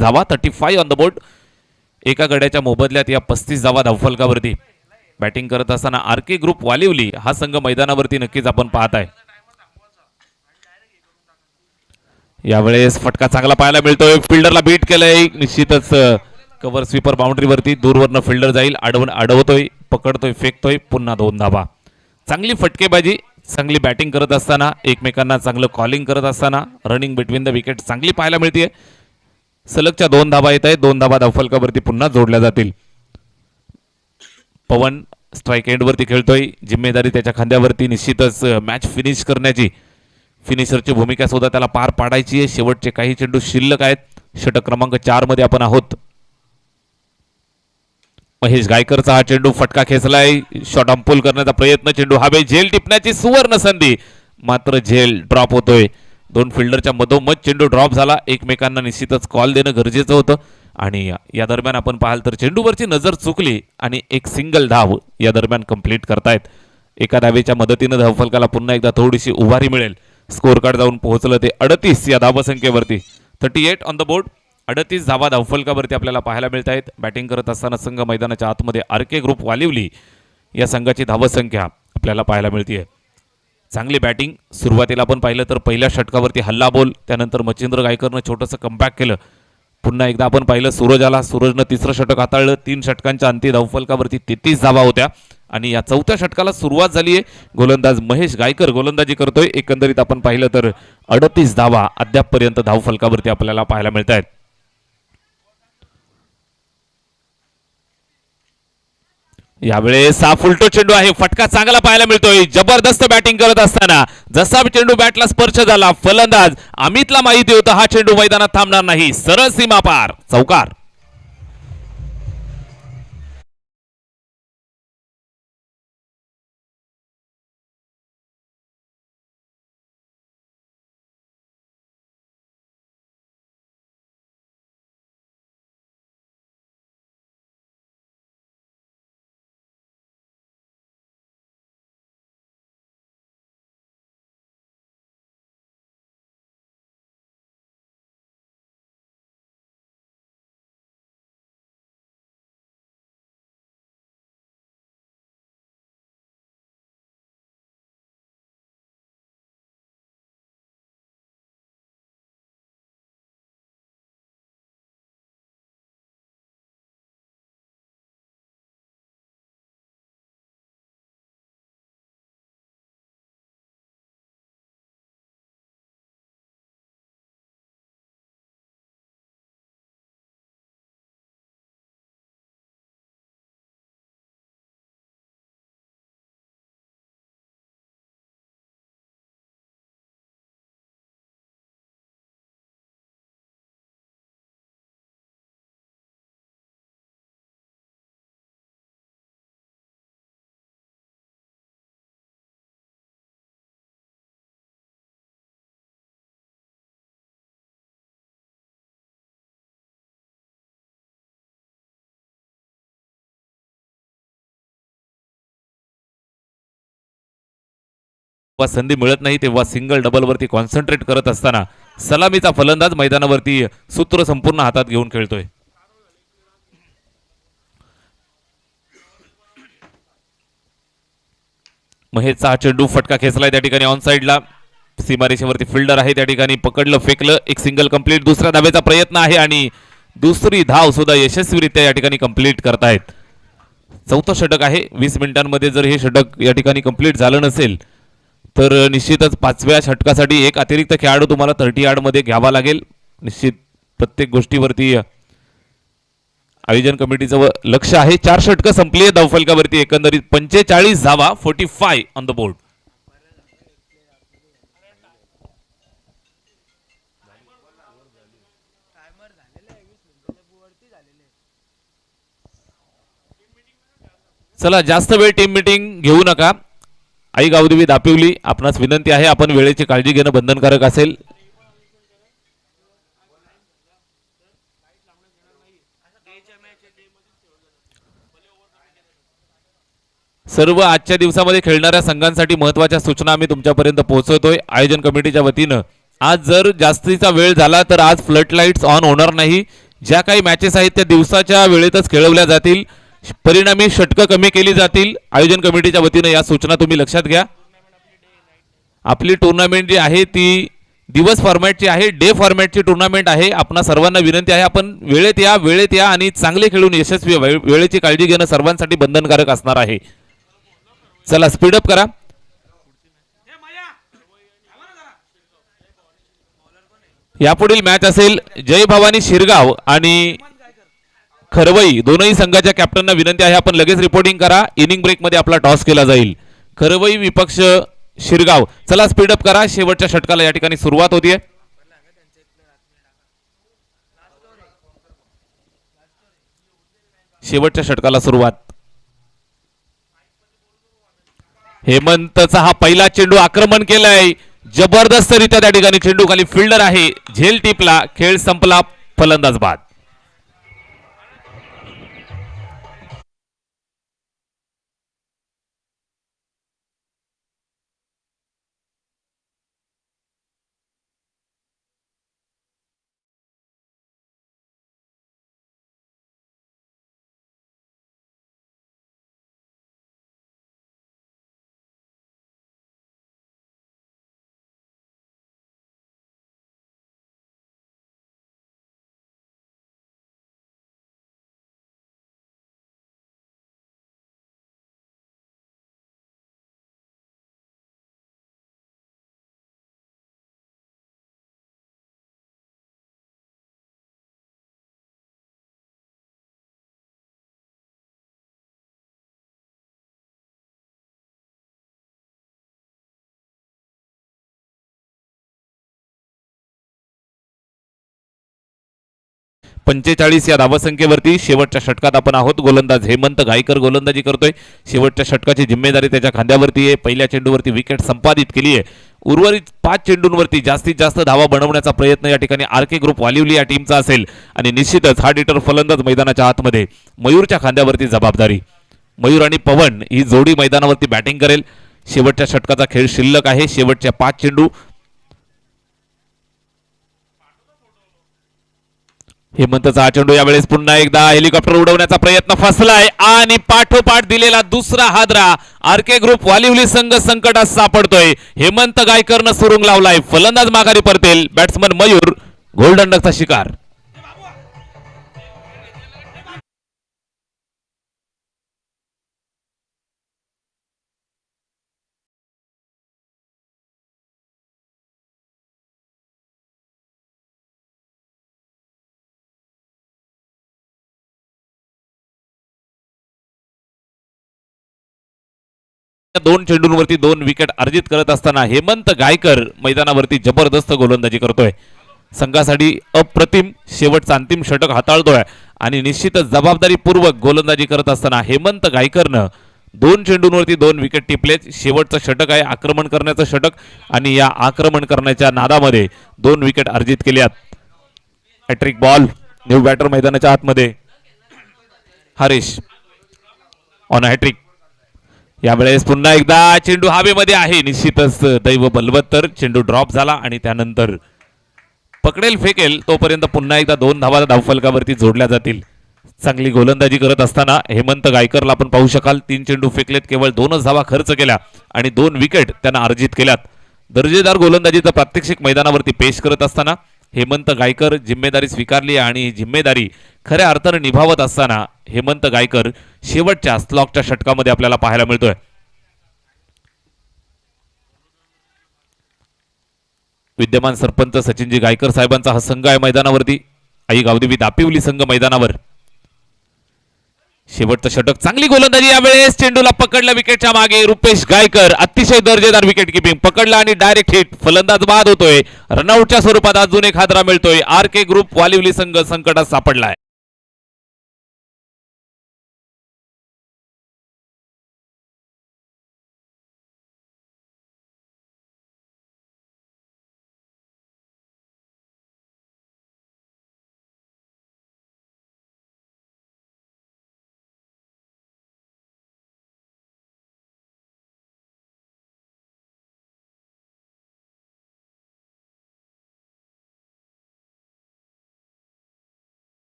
धावा 35 ऑन द बोर्ड. एका गड्याच्या मोबदल्यात या 35 धावा धावफलकावरती. बॅटिंग करत असताना आर के ग्रुप वालिवली हा संघ मैदानावरती नक्कीच आपण पाहत आहे. यावेळेस फटका चांगला पाहायला मिळतोय. फिल्डरला बीट केलंय. निश्चितच कव्हर स्वीपर बाउंड्रीवरती दूरवरनं फिल्डर जाईल. अडवतोय, पकडतोय, फेकतोय. पुन्हा 2 धावा. चांगली फटकेबाजी, चांगली बॅटिंग करत असताना, एकमेकांना चांगलं कॉलिंग करत असताना रनिंग बिटवीन द विकेट चांगली पाहायला मिळते. सलगच्या 2 धावा येत आहेत. 2 धावा धावफलकावरती पुन्हा जोडल्या जातील. पवन स्ट्राईक एंडवरती खेळतोय. जिम्मेदारी त्याच्या खांद्यावरती. निश्चितच मॅच फिनिश करण्याची, फिनिशरची भूमिका सुद्धा त्याला पार पाडायची आहे. शेवटचे काही चेंडू शिल्लक आहेत. षटक क्रमांक 4 मध्ये आपण आहोत. महेश गायकरचा हा चेंडू फटका खेचलाय. शॉट अंपुल करण्याचा प्रयत्न. चेंडू हवे. झेल टिपण्याची सुवर्ण संधी, मात्र झेल ड्रॉप होतोय. 2 फिल्डरच्या मधोमध चेंडू ड्रॉप झाला. एकमेकांना निश्चितच कॉल देणं गरजेचं होतं. आणि या दरम्यान आपण पाहाल तर चेंडूवरची नजर चुकली आणि एक सिंगल धाव या दरम्यान कंप्लीट करतायत. एका धावेच्या मदतीनं धावफलकाला पुन्हा एकदा थोडीशी उभारी मिळेल. स्कोर कार्ड जाऊन पोहोचलं ते 38 या धावसंख्येवरती. 38 ऑन द बोर्ड. 38 धावा धावफलकावरती आपल्याला पाहायला मिळत आहेत. बॅटिंग करत असताना संघ मैदानाच्या आतमध्ये आर के ग्रुप वालिवली या संघाची धावसंख्या आपल्याला पाहायला मिळते. चांगली बॅटिंग. सुरुवातीला आपण पाहिलं तर पहिल्या षटकावरती हल्ला बोल, त्यानंतर मच्छिंद्र गायकरनं छोटंसं कमबॅक केलं. पुन्हा एकदा आपण पाहिलं सूरज आला. सूरजनं 3रं षटक हाताळलं. 3 षटकांच्या अंती धावफलकावरती 33 धावा होत्या. आणि या 4थ्या षटकाला सुरुवात झाली आहे. गोलंदाज महेश गायकर गोलंदाजी करतोय. एकंदरीत आपण पाहिलं तर 38 धावा अद्यापपर्यंत धावफलकावरती आपल्याला पाहायला मिळत आहेत. यावेळेस हा फुलटो चेंडू आहे. फटका चांगला पाहायला मिळतोय. जबरदस्त बॅटिंग करत असताना जसा चेंडू बॅटला स्पर्श झाला, फलंदाज अमितला माहिती होतं हा चेंडू मैदानात थांबणार नाही. सरळ सीमा पार, चौकार. संधी मिळत नाही तेव्हा सिंगल डबल वरती कॉन्सन्ट्रेट करत असताना सलामीचा फलंदाज मैदानावरती सूत्र संपूर्ण हातात घेऊन खेळतोय. महेशचा हा चेंडू फटका खेचलाय त्या ठिकाणी ऑन साइडला. सीमारेषेवरती फिल्डर आहे त्या ठिकाणी. पकडलं, फेकलं. एक सिंगल कंप्लीट. दुसऱ्या धावेचा प्रयत्न आहे आणि दुसरी धाव सुद्धा यशस्वीरित्या या ठिकाणी कंप्लीट करतायत. 4थं षटक आहे. 20 मिनिटांमध्ये जर हे षटक या ठिकाणी कंप्लीट झालं नसेल तर निश्चितच 5व्या षटकासाठी एक अतिरिक्त खेळाडू तुम्हाला 30 यार्डमध्ये घ्यावा लागेल. निश्चित प्रत्येक गोष्टीवरती आयोजन कमिटीचं लक्ष आहे. 4 षटकं संपली आहे धावफलकावरती. एकंदरीत 45 धावा, 45 ऑन द बोर्ड. चला, जास्त वेळ टीम मीटिंग घेऊ नका. आई गावदेवी दापिवली आपणास विनंती आहे, आपण वेळेची काळजी घेणं बंधनकारक असेल. सर्व आजच्या दिवसामध्ये खेळणाऱ्या संघांसाठी महत्त्वाच्या सूचना आम्ही तुमच्यापर्यंत पोहोचवतोय आयोजन कमिटीच्या वतीनं. आज जर जास्तीचा वेळ झाला तर आज फ्लड लाईट्स ऑन होणार नाही. ज्या काही मॅचेस आहेत त्या दिवसाच्या वेळेतच खेळवल्या जातील. परिणामी षटकं कमी केली जातील. आयोजन कमिटीच्या वतीने या सूचना तुम्ही लक्षात घ्या. आपली टुर्नामेंट जी आहे ती दिवस फॉर्मॅटची आहे, डे फॉर्मॅटची टुर्नामेंट आहे. आपणा सर्वांना विनंती आहे आपण वेळेत या आणि चांगले खेळून यशस्वी वेळेची काळजी घेणं सर्वांसाठी बंधनकारक असणार आहे. चला स्पीडअप करा. यापुढील मॅच असेल जय भवानी शिरगाव आणि खरवई. दोनही संघाच्या कॅप्टनना विनंती आहे आपण लगेच रिपोर्टिंग करा. इनिंग ब्रेक मध्ये आपला टॉस केला जाईल. खरवई विपक्ष शिरगाव. चला स्पीडअप करा. शेवटच्या षटकाला या ठिकाणी सुरुवात होतीये. शेवटच्या षटकाला सुरुवात. हेमंतचा हा पहिला चेंडू आक्रमण केलाय जबरदस्तरित्या. त्या ठिकाणी चेंडू खाली फिल्डर आहे, झेल टिपला, खेळ संपला, फलंदाज बाद. पंचेचाळीस या धावसंख्येवरती शेवटच्या षटकात आपण आहोत. गोलंदाज हेमंत गायकर गोलंदाजी करतोय. शेवटच्या षटकाची जिम्मेदारी त्याच्या खांद्यावरती आहे. पहिल्या चेंडूवरती विकेट संपादित केली आहे. उर्वरित 5 चेंडूंवरती जास्तीत जास्त धावा बनवण्याचा प्रयत्न या ठिकाणी आर.के. ग्रुप वालिवली या टीमचा असेल आणि निश्चितच हार्ड हिटर फलंदाज मैदानाच्या आतमध्ये मयूरच्या खांद्यावरती जबाबदारी. मयूर आणि पवन ही जोडी मैदानावरती बॅटिंग करेल. शेवटच्या षटकाचा खेळ शिल्लक आहे. शेवटच्या 5 चेंडू. हेमंतचा हा चेंडू यावेळेस पुन्हा एकदा हेलिकॉप्टर उडवण्याचा प्रयत्न फसलाय आणि पाठोपाठ दिलेला दुसरा हादरा. आर.के. ग्रुप वालिवली संघ संकटात सापडतोय. हेमंत गायकरनं सुरुंग लावलाय. फलंदाज माघारी परतेल. बॅट्समन मयूर गोल्डन डकचा शिकार. दोन चेंडूंवरती 2 विकेट अर्जित करत असताना हेमंत गायकर मैदानावरती जबरदस्त गोलंदाजी करतोय. संघासाठी अप्रतिम शेवटचा अंतिम षटक हाताळतोय आणि निश्चितच जबाबदारीपूर्वक गोलंदाजी करत असताना हेमंत गायकरनं 2 चेंडूंवरती 2 विकेट टिपलेत. शेवटचं षटक आहे आक्रमण करण्याचं षटक आणि या आक्रमण करण्याच्या नादामध्ये 2 विकेट अर्जित केल्यात. Hat trick ball. न्यू बॅटर मैदानाच्या आतमध्ये हरीश ऑन हॅट्रिक. यावेळेस पुन्हा एकदा चेंडू हवेमध्ये आहे. निश्चितच दैव बलवत्तर. चेंडू ड्रॉप झाला आणि त्यानंतर पकडेल फेकेल तोपर्यंत पुन्हा एकदा 2 धावा धावफलकावरती जोडल्या जातील. चांगली गोलंदाजी करत असताना हेमंत गायकरला आपण पाहू शकाल. 3 चेंडू फेकलेत, केवळ 2च धावा खर्च केल्या आणि 2 विकेट त्यांना अर्जित केल्यात. दर्जेदार गोलंदाजीचं प्रात्यक्षिक मैदानावरती पेश करत असताना हेमंत गायकर जिम्मेदारी स्वीकारली आणि ही जिम्मेदारी खऱ्या अर्थाने निभावत असताना हेमंत गायकर शेवटच्या स्लॉकच्या षटकामध्ये आपल्याला पाहायला मिळतोय. विद्यमान सरपंच सचिनजी गायकर साहेबांचा हा संघ आहे मैदानावरती. आई गावदेवी दापिवली संघ मैदानावर. शेवटचं षटक. चांगली गोलंदाजी. यावेळेस चेंडूला पकडला विकेटच्या मागे. रुपेश गायकर अतिशय दर्जेदार विकेट किपिंग. पकडला आणि डायरेक्ट हिट. फलंदाज बाद होतोय. रनआउटच्या स्वरूपात अजून एक हादरा मिळतोय. आर.के. ग्रुप वालिवली संघ संकटात सापडलाय.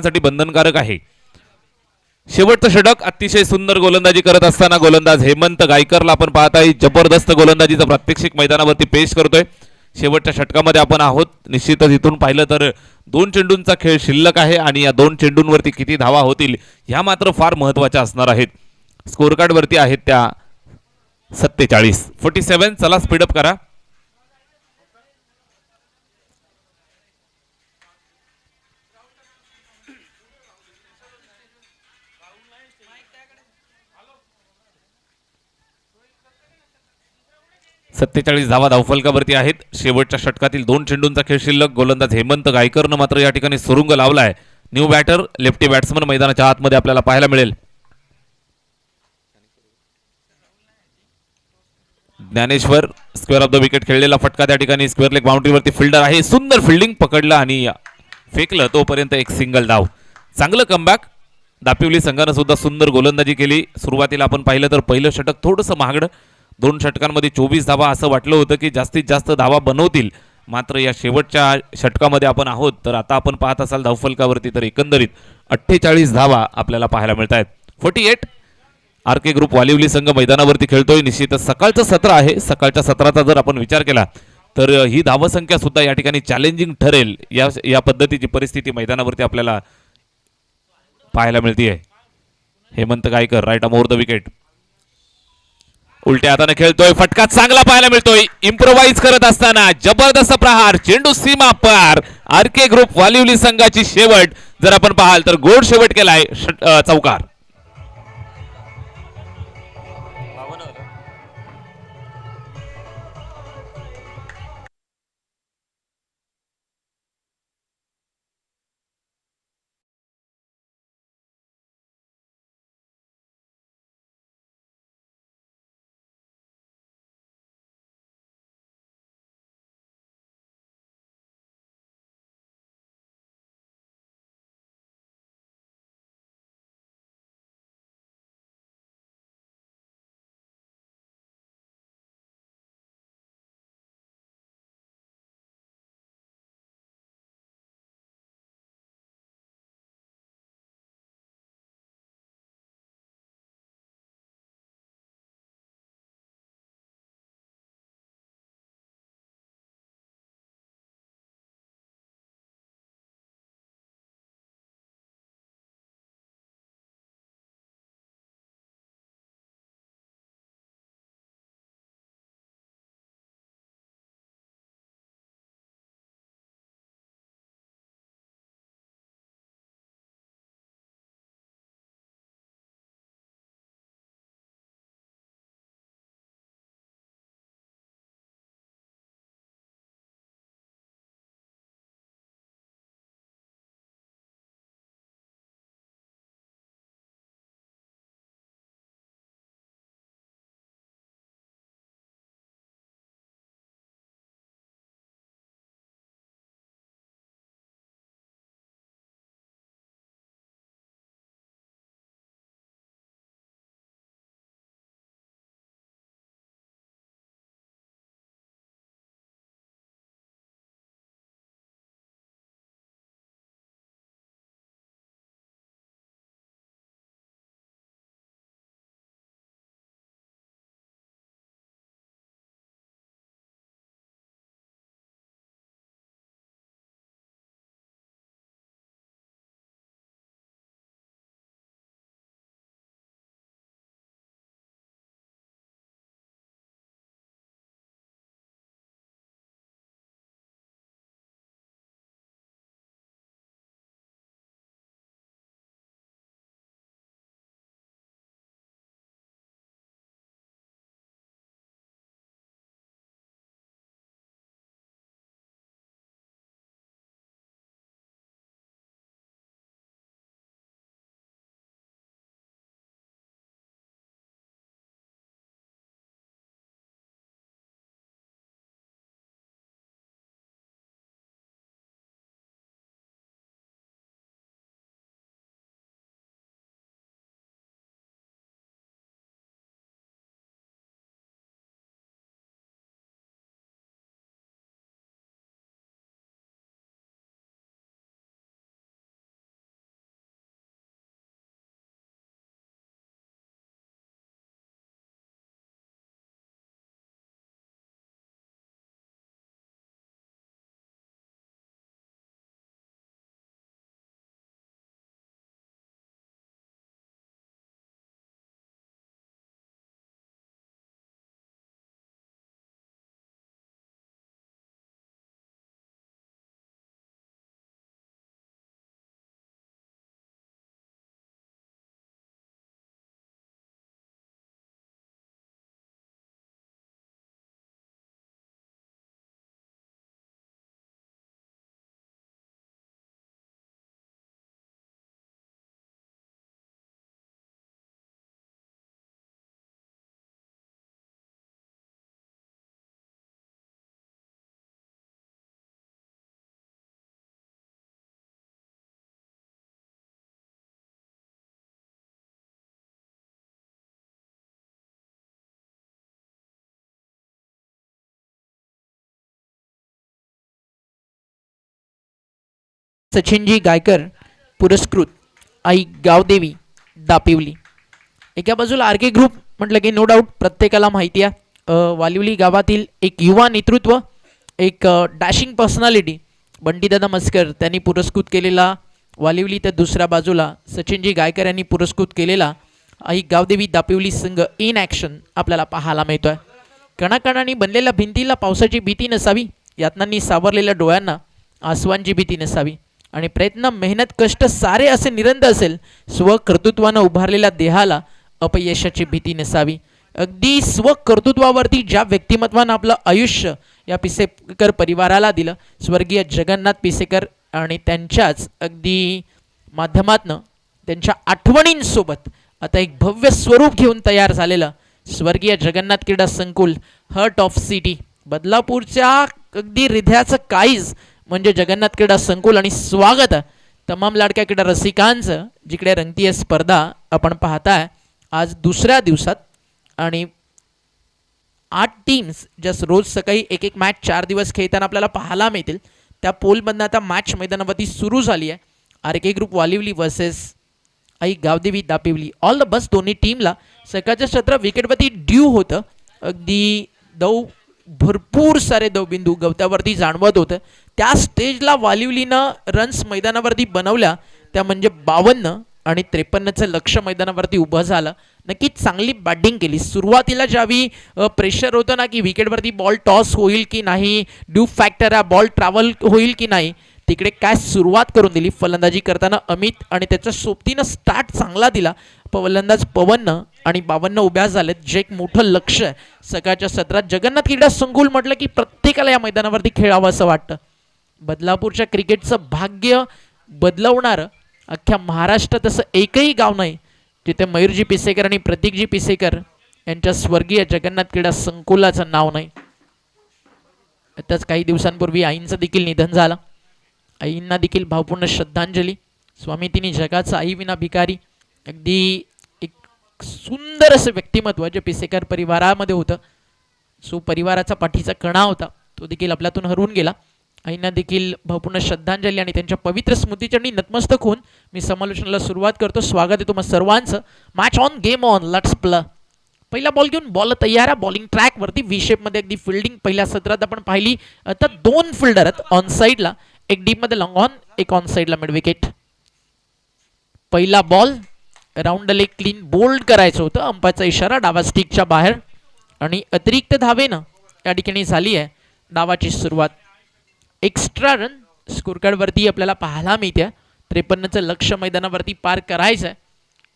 साठी बंधनकारक आहे. शेवटचं षटक अतिशय सुंदर गोलंदाजी करत असताना गोलंदाज हेमंत गायकरला आपण पाहत आहे जबरदस्त गोलंदाजीचं प्रात्यक्षिक मैदानावरती पेश करतोय. शेवटच्या षटकामध्ये आपण आहोत. निश्चितच इथून पाहिलं तर 2 चेंडूंचा खेळ शिल्लक आहे आणि या 2 चेंडूंवरती किती धावा होतील ह्या मात्र फार महत्वाच्या असणार आहेत. स्कोअर कार्ड वरती आहेत त्या 47. चला स्पीडअप करा. सत्तेचाळीस धावा धावफलकावरती आहेत. शेवटच्या षटकातील 2 चेंडूंचा खेळ शिल्लक. गोलंदाज हेमंत गायकरनं मात्र या ठिकाणी सुरुंग लावलाय. न्यू बॅटर लेफ्टी बॅट्समन मैदानाच्या आतमध्ये आपल्याला पाहायला मिळेल. Dnyaneshwar square of the wicket खेळलेला फटका त्या ठिकाणी स्क्वेअर लेग बाउंड्रीवरती फिल्डर आहे. सुंदर फिल्डिंग पकडलं आणि फेकलं. तोपर्यंत एक सिंगल धाव. चांगलं कमबॅक. दापिवली संघानं सुद्धा सुंदर गोलंदाजी केली. सुरुवातीला आपण पाहिलं तर पहिलं षटक थोडंसं महागडं. 2 षटकांमध्ये 24 धावा असं वाटलं होतं की जास्तीत जास्त धावा बनवतील. मात्र या शेवटच्या षटकामध्ये आपण आहोत तर आता आपण पाहत असाल धावफलकावरती तर एकंदरीत 48 धावा आपल्याला पाहायला मिळत आहेत. 48. आर के ग्रुप वालिवली संघ मैदानावरती खेळतोय. निश्चितच सकाळचं सत्र आहे. सकाळच्या सत्राचा जर आपण विचार केला तर ही धावसंख्या सुद्धा या ठिकाणी चॅलेंजिंग ठरेल. या पद्धतीची परिस्थिती मैदानावरती आपल्याला पाहायला मिळते. हेमंत गायकर राईट मोर द विकेट. उलट्या हाताने खेळतोय. फटका चांगला पाहायला मिळतोय. इम्प्रोवाइज करत असताना जबरदस्त प्रहार. चेंडू सीमा पार. आर के ग्रुप वालिवली संघाची शेवट जर आपण पाहाल तर गोड शेवट केलाय. चौकार. सचिनजी गायकर पुरस्कृत आई गावदेवी दापिवली. एका बाजूला आर के ग्रुप म्हटलं की नो डाऊट प्रत्येकाला माहिती आहे वालिवली गावातील एक युवा नेतृत्व, एक डॅशिंग पर्सनॅलिटी बंटीदादा मस्कर त्यांनी पुरस्कृत केलेला वालिवली, तर दुसऱ्या बाजूला सचिनजी गायकर यांनी पुरस्कृत केलेला आई गावदेवी दापिवली संघ इन ॲक्शन आपल्याला पाहायला मिळतो आहे. कणाकणांनी बनलेल्या भिंतीला पावसाची भीती नसावी, यातनांनी सावरलेल्या डोळ्यांना आसवांची भीती नसावी आणि प्रयत्न मेहनत कष्ट सारे असे निरंतर असेल, स्वकर्तृत्वानं उभारलेल्या देहाला अपयशाची भीती नसावी. अगदी स्वकर्तृत्वावरती ज्या व्यक्तिमत्वानं आपलं आयुष्य या पिसेकर परिवाराला दिलं, स्वर्गीय जगन्नाथ पिसेकर आणि त्यांच्याच अगदी माध्यमातनं त्यांच्या आठवणींसोबत आता एक भव्य स्वरूप घेऊन तयार झालेलं स्वर्गीय जगन्नाथ क्रीडा संकुल हर्ट ऑफ सिटी बदलापूरच्या अगदी हृदयाचं काळीज म्हणजे जगन्नाथ क्रीडा संकुल. आणि स्वागत तमाम लाडक्या क्रीडा रसिकांचं, जिकडे रंगतीय स्पर्धा आपण पाहताय आज दुसऱ्या दिवसात आणि 8 टीम्स जस्ट रोज सकाळी एक एक मॅच 4 दिवस खेळताना आपल्याला पाहायला मिळतील. त्या पोलमधनं आता मॅच मैदानावरती सुरू झाली आहे. R K group Valivali versus Aai Gavdevi Dapivali. All the best दोन्ही टीमला. सकाळचं सत्र विकेटवरती ड्यू होतं, अगदी भरपूर सारे दवबिंदू गवतावरती जाणवत होतं. त्या स्टेजला वालिवलीनं रन्स मैदानावरती बनवल्या, त्या म्हणजे 52 आणि 53चं लक्ष मैदानावरती उभं झालं. नक्कीच चांगली बॅटिंग केली. सुरुवातीला ज्यावेळी प्रेशर होतं ना की विकेटवरती बॉल टॉस होईल की नाही, ड्यू फॅक्टर आहे, बॉल ट्रॅव्हल होईल की नाही, तिकडे काय सुरुवात करून दिली फलंदाजी करताना अमित आणि त्याच्या सोबतीनं स्टार्ट चांगला दिला फलंदाज पवननं आणि 52 उभ्या झालेत, जे एक मोठं लक्ष आहे सकाळच्या सत्रात. जगन्नाथ क्रीडा संकुल म्हटलं की प्रत्येकाला या मैदानावरती खेळावं असं वाटतं. बदलापूरच्या क्रिकेटचं भाग्य बदलवणारं अख्ख्या महाराष्ट्रात असं एकही गाव नाही जिथे मयूरजी पिसेकर आणि प्रतीकजी पिसेकर यांच्या स्वर्गीय जगन्नाथ क्रीडा संकुलाचं नाव नाही. आताच काही दिवसांपूर्वी आईंचं देखील निधन झालं. आईंना देखील भावपूर्ण श्रद्धांजली. स्वामी तिन्ही जगाचा आई विना भिकारी. अगदी एक सुंदर असं व्यक्तिमत्व जे पिसेकर परिवारामध्ये होतं, सो परिवाराचा पाठीचा कणा होता, तो देखील आपल्यातून हरवून गेला. आईंना देखील भावपूर्ण श्रद्धांजली आणि त्यांच्या पवित्र स्मृतीचरणी नतमस्तक होऊन मी समालोचनाला सुरुवात करतो. स्वागत आहे तुम्हाला सर्वांचं. Match on, game on, let's play. पहिला बॉल घेऊन बॉल तयार आहे बॉलिंग ट्रॅकवरती व्ही शेपमध्ये. अगदी फिल्डिंग पहिल्या सत्रात आपण पाहिली. आता 2 फिल्डर आहेत ऑन साईडला, एक डीप मध्ये लॉंग ऑन, एक ऑन साईडला मिड विकेट. पहिला ball round leg clean bowled करायचं होतं, अंपायरचा इशारा डावा स्टिकच्या बाहेर आणि अतिरिक्त धावेनं या ठिकाणी झाली आहे डावाची सुरुवात. एक्स्ट्रा रन स्कोरकार्डवरती आपल्याला पाहायला मिळते. 53चं लक्ष मैदानावरती पार करायचं आहे.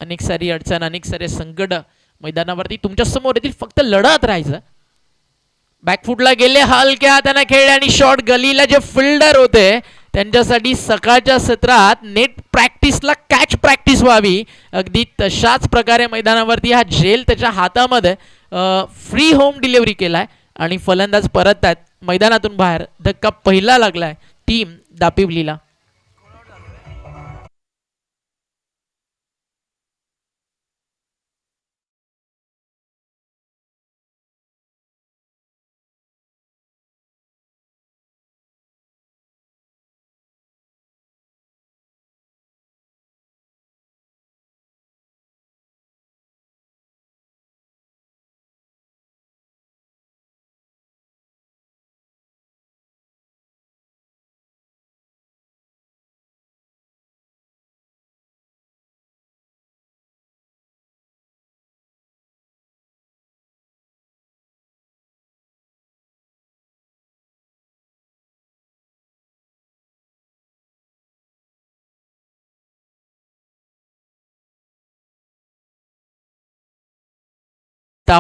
अनेक सारी अडचण, अनेक सारे संकट मैदानावरती तुमच्या समोर येतील, फक्त लढत राहायचं. बॅकफुटला गेले, हलक्या हाताने खेळले आणि शॉट गलीला जे फिल्डर होते त्यांच्यासाठी सकाळच्या सत्रात नेट प्रॅक्टिसला कॅच प्रॅक्टिस व्हावी, अगदी तशाच प्रकारे मैदानावरती हा झेल त्याच्या हातामध्ये फ्री होम डिलिव्हरी केलाय आणि फलंदाज परत आहेत मैदानातून बाहेर. धक्का पहिला लागलाय टीम दापिवलीला.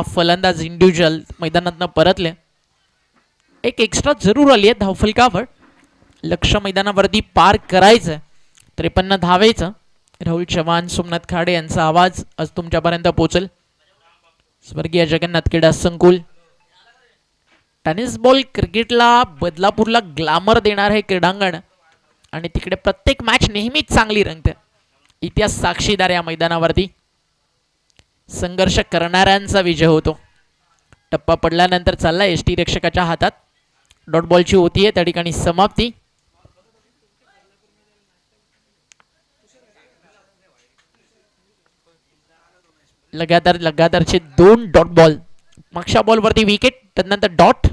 फलंदाज इंडिव्हिज्युअल मैदानातनं परतले. एक एक्स्ट्रा जरूर आली आहे धावफलकावर. लक्ष मैदानावरती पार करायचं. 53 धावेचं. राहुल चव्हाण, सोमनाथ खाडे यांचा आवाज आज तुमच्यापर्यंत पोहोचेल. स्वर्गीय जगन्नाथ क्रीडा संकुल. टेनिस बॉल क्रिकेटला बदलापूरला ग्लॅमर देणार हे क्रीडांगण आणि तिकडे प्रत्येक मॅच नेहमीच चांगली रंगते. इतिहास साक्षीदार या मैदानावरती. संघर्ष करणाऱ्यांचा विजय होतो. टप्पा पडल्यानंतर चालला एसटी रक्षकाच्या हातात. डॉट बॉलची होती आहे त्या ठिकाणी समाप्ती. लगातारचे 2 डॉट बॉल. मागच्या बॉलवरती विकेट, त्यानंतर डॉट.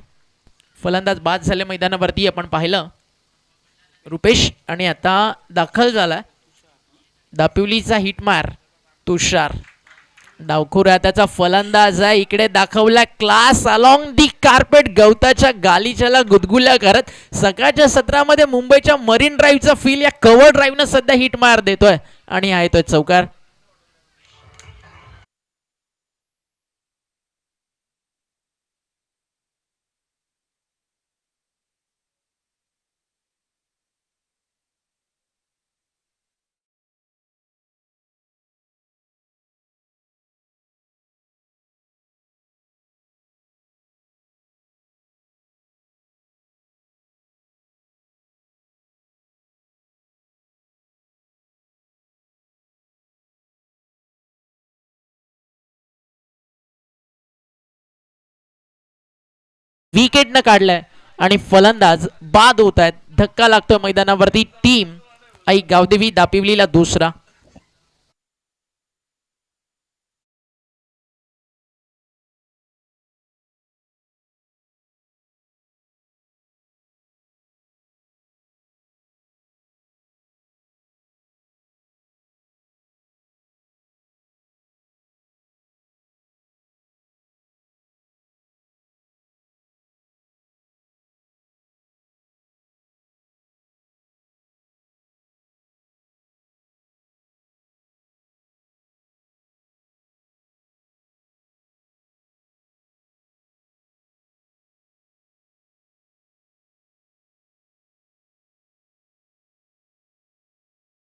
फलंदाज बाद झाले मैदानावरती आपण पाहिलं रुपेश. आणि आता दाखल झाला दापिवलीचा हिटमार तुषार. डावखुरा त्याचा फलंदाज आहे, इकडे दाखवला क्लास अलॉंग दी कार्पेट. गवताच्या गालीच्याला गुदगुल्या करत सकाळच्या सत्रामध्ये मुंबईच्या मरीन ड्राईव्हचा फील या कव्हर ड्राईव्हनं सध्या हिटमार देतोय आणि आहे तो चौकार. विकेट न काढलाय आणि फलंदाज बाद होत आहेत. धक्का लागतोय मैदानावरती. टीम आई गावदेवी दापिवलीला दुसरा.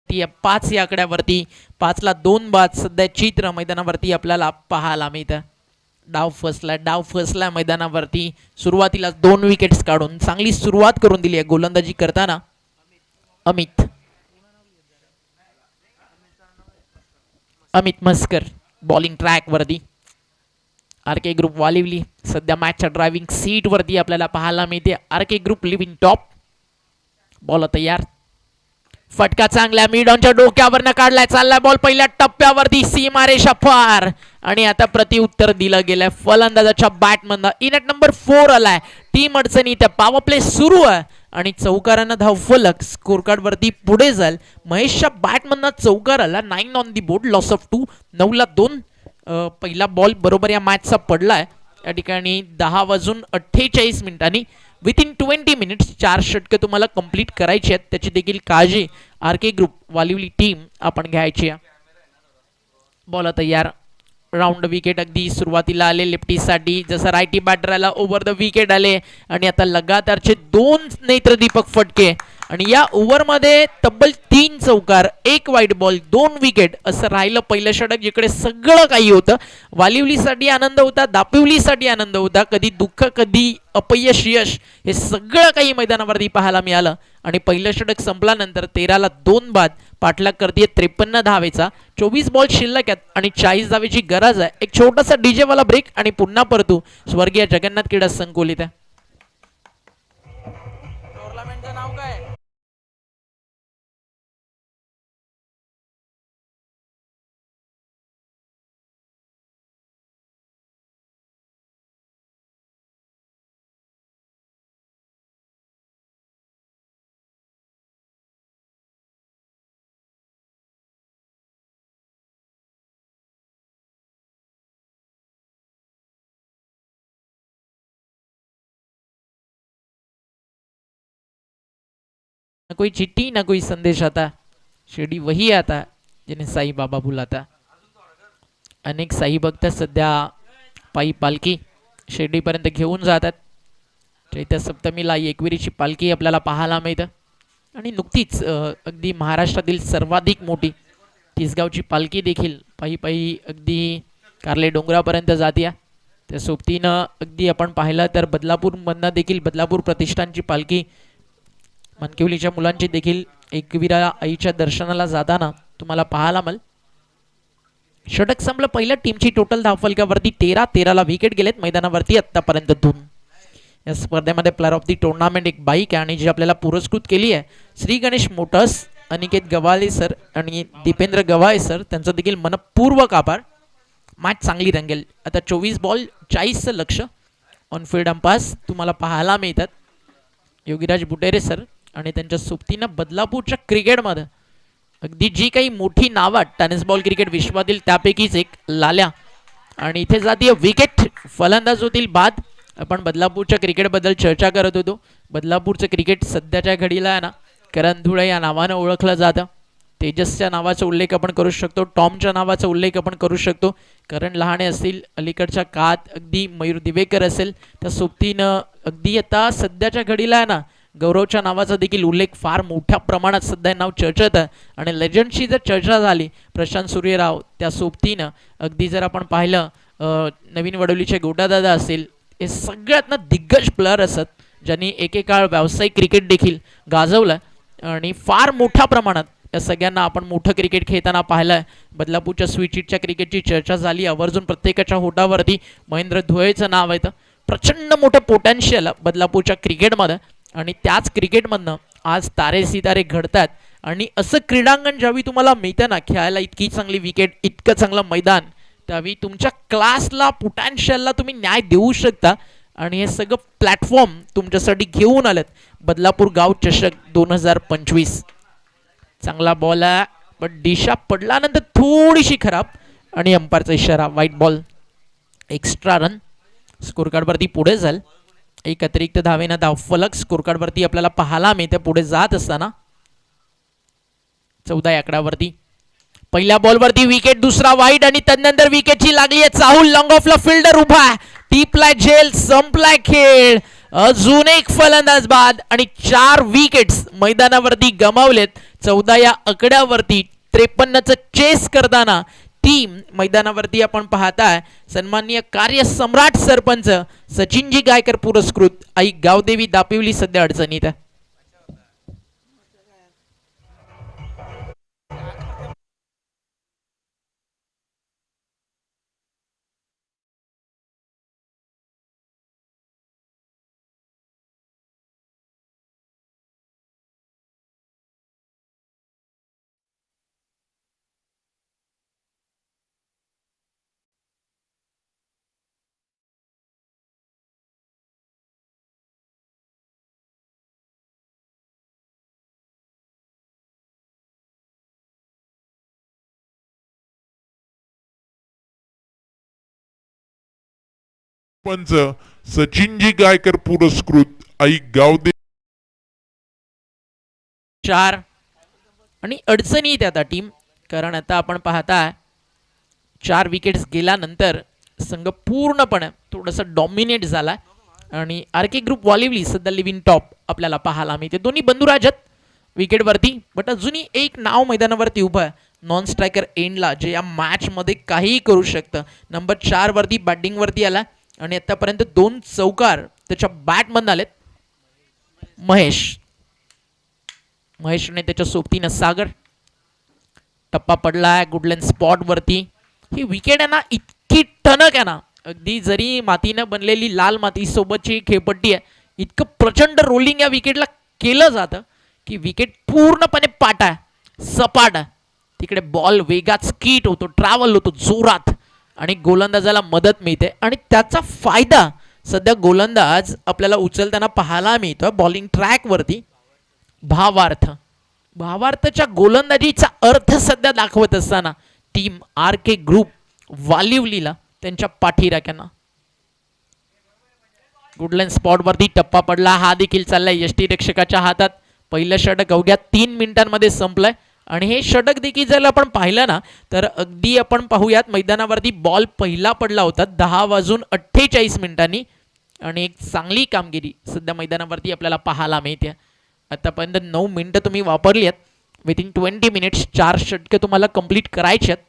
या 5 या आकड्यावरती 5 ला 2 बाद सध्या चित्र मैदानावरती आपल्याला पाहायला मिळतं. डाव फसला मैदानावरती. सुरुवातीला 2 विकेट्स काढून चांगली सुरुवात करून दिली आहे गोलंदाजी करताना अमित मस्कर बॉलिंग ट्रॅक वरती. आरके ग्रुप वालिवली सध्या मॅचच्या ड्रायव्हिंग सीट वरती आपल्याला पाहायला मिळते. RK group living top. Ball तयार. फटका चांगला मिड ऑनच्या डोक्यावरनं काढलाय. चाललाय बॉल पहिल्या टप्प्यावरती सीमारेषा पार आणि आता प्रतिउत्तर दिलं गेलंय फलंदाजाच्या बॅटमधनं. इनट नंबर 4 आलाय. टीम अडचणी त्या पॉवर प्ले सुरू आहे आणि चौकारानं धावफलक स्कोर कार्ड वरती पुढे जाईल. महेशच्या बॅटमधनं चौकार आला. 9 on the board. Loss of 2. 9 ला 2. पहिला बॉल बरोबर या मॅचचा पडलाय. या ठिकाणी 10:48 मिनिटांनी विथिन 20 मिनिट्स 4 षटके तुम्हाला कंप्लीट करायची आहेत. त्याची देखील काळजी आरके ग्रुप वालिवली टीम आपण घ्यायची आहे. बॉल तयार. राऊंड विकेट अगदी सुरुवातीला आले लेफ्टीसाठी. जसं रायटी बॅटरला ओव्हर द विकेट आले आणि आता लगातारचे 2 नेत्रदीपक फटके आणि या ओव्हरमध्ये तब्बल 3 चौकार, 1 वाईट बॉल, 2 विकेट असं राहिलं पहिलं षटक, जिकडे सगळं काही होतं. वालिवलीसाठी आनंद होता, दापिवलीसाठी आनंद होता. कधी दुःख, कधी अपयश, यश, हे सगळं काही मैदानावरती पाहायला मिळालं. आणि पहिलं षटक संपल्यानंतर 13 ला 2 बाद. पाठलाग करते 53 धावेचा. 24 बॉल शिल्लक आहेत आणि 40 धावेची गरज आहे. एक छोटासा डीजे वाला ब्रेक आणि पुन्हा परतू स्वर्गीय जगन्नाथ क्रीडा संकुल इथे. टुर्नामेंटचं नाव काय? न कोई चिट्ठी न कोई संदेश आता, शिर्डी वही आता जिन्हें साई बाबा बुलाता. अनेक साई भक्त सध्या पायी पालखी शिर्डीपर्यंत घेऊन जातात. चैत्य सप्तमीला एकविरीची पालखी आपल्याला पाहायला मिळतं. आणि नुकतीच अगदी महाराष्ट्रातील सर्वाधिक मोठी तिसगावची पालखी देखील पायी पायी अगदी कार्ले डोंगरापर्यंत जाते. त्या सोबतीनं अगदी आपण पाहिलं तर बदलापूरमधनं देखील बदलापूर प्रतिष्ठानची पालखी मनकिवलीच्या मुलांची देखील एकविरा आईच्या दर्शनाला जाताना तुम्हाला पाहायला मिळेल. षटक संपलं पहिल्या. टीमची टोटल धावफलकावरती 13 ला विकेट गेलेत मैदानावरती आतापर्यंत 2. या स्पर्धेमध्ये प्लेअर ऑफ दी टुर्नामेंट एक बाईक आहे आणि जी आपल्याला पुरस्कृत केली आहे श्री गणेश मोटर्स, अनिकेत गव्हाळे सर आणि दीपेंद्र गव्हाळे सर, त्यांचा देखील मनपूर्वक आभार. मॅच चांगली रंगेल. आता 24 बॉल 40चं लक्ष. ऑन फील्ड अंपास तुम्हाला पाहायला मिळतात योगीराज बुटेरे सर आणि त्यांच्या सोबतीनं बदलापूरच्या क्रिकेटमध्ये अगदी जी काही मोठी नावं टेनिस बॉल क्रिकेट विश्वातील त्यापैकीच एक लाल्या. आणि इथे जातीय विकेट फलंदाज होतील बाद. आपण बदलापूरच्या क्रिकेटबद्दल चर्चा करत होतो. बदलापूरचं क्रिकेट सध्याच्या घडीला आहे ना करण धुळे या नावानं ओळखलं जातं. तेजसच्या नावाचा उल्लेख आपण करू शकतो. टॉमच्या नावाचा उल्लेख आपण करू शकतो. करण लहाने असतील, अलीकडच्या काळात अगदी मयूर दिवेकर असेल, त्या सोबतीनं अगदी आता सध्याच्या घडीला आहे ना गौरवच्या नावाचा देखील उल्लेख फार मोठ्या प्रमाणात सध्या नाव चर्चेत आहे. आणि लेजंडची जर चर्चा झाली प्रशांत सूर्यराव त्या सोबतीनं अगदी जर आपण पाहिलं नवीन वडोलीचे गोटादादा असेल, हे सगळ्यात ना दिग्गज प्लेअर असत ज्यांनी एकेकाळ व्यावसायिक क्रिकेट देखील गाजवलं आणि फार मोठ्या प्रमाणात या सगळ्यांना आपण मोठं क्रिकेट खेळताना पाहिलं आहे. बदलापूरच्या स्वीचिटच्या क्रिकेटची चर्चा झाली. आवर्जून प्रत्येकाच्या होटावरती महेंद्र धुळेचं नाव येतं. प्रचंड मोठं पोटेन्शियल बदलापूरच्या क्रिकेटमध्ये आणि त्याच क्रिकेटमधनं आज तारे सितारे घडतात. आणि असं क्रीडांगण ज्यावेळी तुम्हाला मिळतं ना खेळायला, इतकी चांगली विकेट, इतकं चांगलं मैदान, त्यावेळी तुमच्या क्लासला पोटेन्शियलला तुम्ही न्याय देऊ शकता. आणि हे सगळं प्लॅटफॉर्म तुमच्यासाठी घेऊन आलेत बदलापूर गाव चषक 2025. चांगला बॉल आहे पण दिशा पडल्यानंतर थोडीशी खराब आणि अंपायरचा इशारा वाईट बॉल. एक्स्ट्रा रन स्कोर कार्डवरती पुढे जाईल. एक अतिरिक्त धावेनं धावफलक स्कोर कार्डवरती आपल्याला पाहायला मिळते पुढे जात असताना. 14 आकड्यावरती पहिल्या बॉलवरती विकेट, दुसरा वाईट आणि त्यानंतर विकेटची लागली आहे चाहूल. लॉंग ऑफला फिल्डर उभा, टीपलाय झेल, संपलाय खेळ. अजून एक फलंदाज बाद आणि 4 विकेट्स मैदानावरती गमावलेत. 14 या आकड्यावरती 53चं चेस करताना टीम मैदानावरती आपण पाहताय सन्माननीय कार्यसम्राट सरपंच सचिनजी गायकर पुरस्कृत आई गावदेवी दापिवली सध्या अडचणीत आहे. पंच सचिनजी गायकर पुरस्कृत आई गावदे 4 आणि अडचणीत आता टीम. कारण आता आपण पाहताय 4 विकेट्स गेल्यानंतर संघ पूर्णपणे थोडासा डॉमिनेट झाला आणि आर के ग्रुप वालिवली सध्या लिव्हिंग टॉप आपल्याला पाहायला मिळते. दोन्ही बंधुराजत विकेटवरती बट अजूनही एक नाव मैदानावरती उभं आहे नॉन स्ट्रायकर एंडला, जे या मॅचमध्ये काहीही करू शकतं. नंबर 4 वरती बॅटिंगवरती आला आणि आतापर्यंत 2 चौकार त्याच्या बॅटमधून आलेत. महेशने त्याच्या सोबतीनं सागर. टप्पा पडलाय गुडलँड स्पॉट वरती. ही विकेट आहे ना इतकी टणक आहे ना, अगदी जरी मातीनं बनलेली लाल माती सोबतची खेळपट्टी आहे, इतकं प्रचंड रोलिंग या विकेटला केलं जातं की विकेट पूर्णपणे पाट आहे, सपाट आहे. तिकडे बॉल वेगात स्कीट होतो, ट्रॅव्हल होतो जोरात आणि गोलंदाजाला मदत मिळते आणि त्याचा फायदा सध्या गोलंदाज आपल्याला उचलताना पाहायला मिळतो बॉलिंग ट्रॅक वरती. भावार्थच्या गोलंदाजीचा अर्थ सध्या दाखवत असताना टीम आर के ग्रुप वालिवलीला त्यांच्या पाठीराख्यांना. गुडलँड स्पॉट वरती टप्पा पडला, हा देखील चाललाय यष्टीरक्षकाच्या हातात. पहिलं षटक अवघ्या 3 मिनिटांमध्ये संपलंय आणि हे षटक देखील जर आपण पाहिलं ना तर अगदी आपण पाहूयात मैदानावरती बॉल पहिला पडला होता 10:48 आणि एक चांगली कामगिरी सध्या मैदानावरती आपल्याला पाहायला मिळते. आतापर्यंत 9 मिनिटं तुम्ही वापरली आहेत. विथिन 20 मिनिट्स 4 षटके तुम्हाला कंप्लीट करायचे आहेत.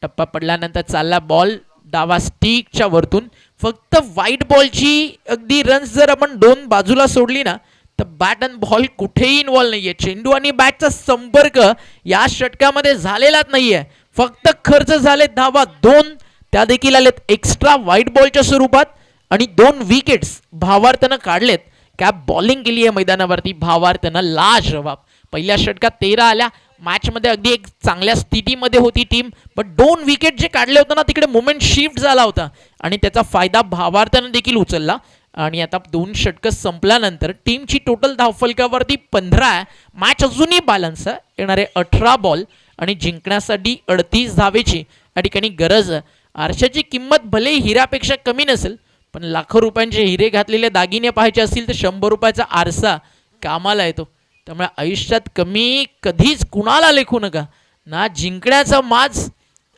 टप्पा पडल्यानंतर चालला बॉल डावा स्टिकच्या वरतून. फक्त व्हाईट बॉलची अगदी रन्स जर आपण 2 बाजूला सोडली ना तर बॅट अँड बॉल कुठेही इन्व्हॉल्व नाहीये. चेंडू आणि बॅटचा संपर्क या षटकामध्ये झालेलाच नाहीये. फक्त खर्च झाले धावा 2, त्या देखील आलेत एक्स्ट्रा व्हाईट बॉलच्या स्वरूपात आणि 2 विकेट्स भावार्थनं काढलेत. कॅप बॉलिंग केली आहे मैदानावरती भावार्थनं लाजवाब. पहिल्या षटकात 13 आल्या, मॅचमध्ये अगदी एक चांगल्या स्थितीमध्ये होती टीम, पण 2 विकेट जे काढले होते ना तिकडे मोमेंट शिफ्ट झाला होता आणि त्याचा फायदा भावार्थानं देखील उचलला. आणि आता 2 षटकं संपल्यानंतर टीमची टोटल धावफलकावरती 15 आहे. मॅच अजूनही बॅलन्स आहे. येणारे 18 बॉल आणि जिंकण्यासाठी 38 धावेची या ठिकाणी गरज आहे. आरशाची किंमत भले हिऱ्यापेक्षा कमी नसेल, पण लाखो रुपयांचे हिरे घातलेले दागिने पाहायचे असतील तर 100 रुपयाचा आरसा कामाला येतो. त्यामुळे आयुष्यात कमी कधीच कुणाला लेखू नका, ना जिंकण्याचा माज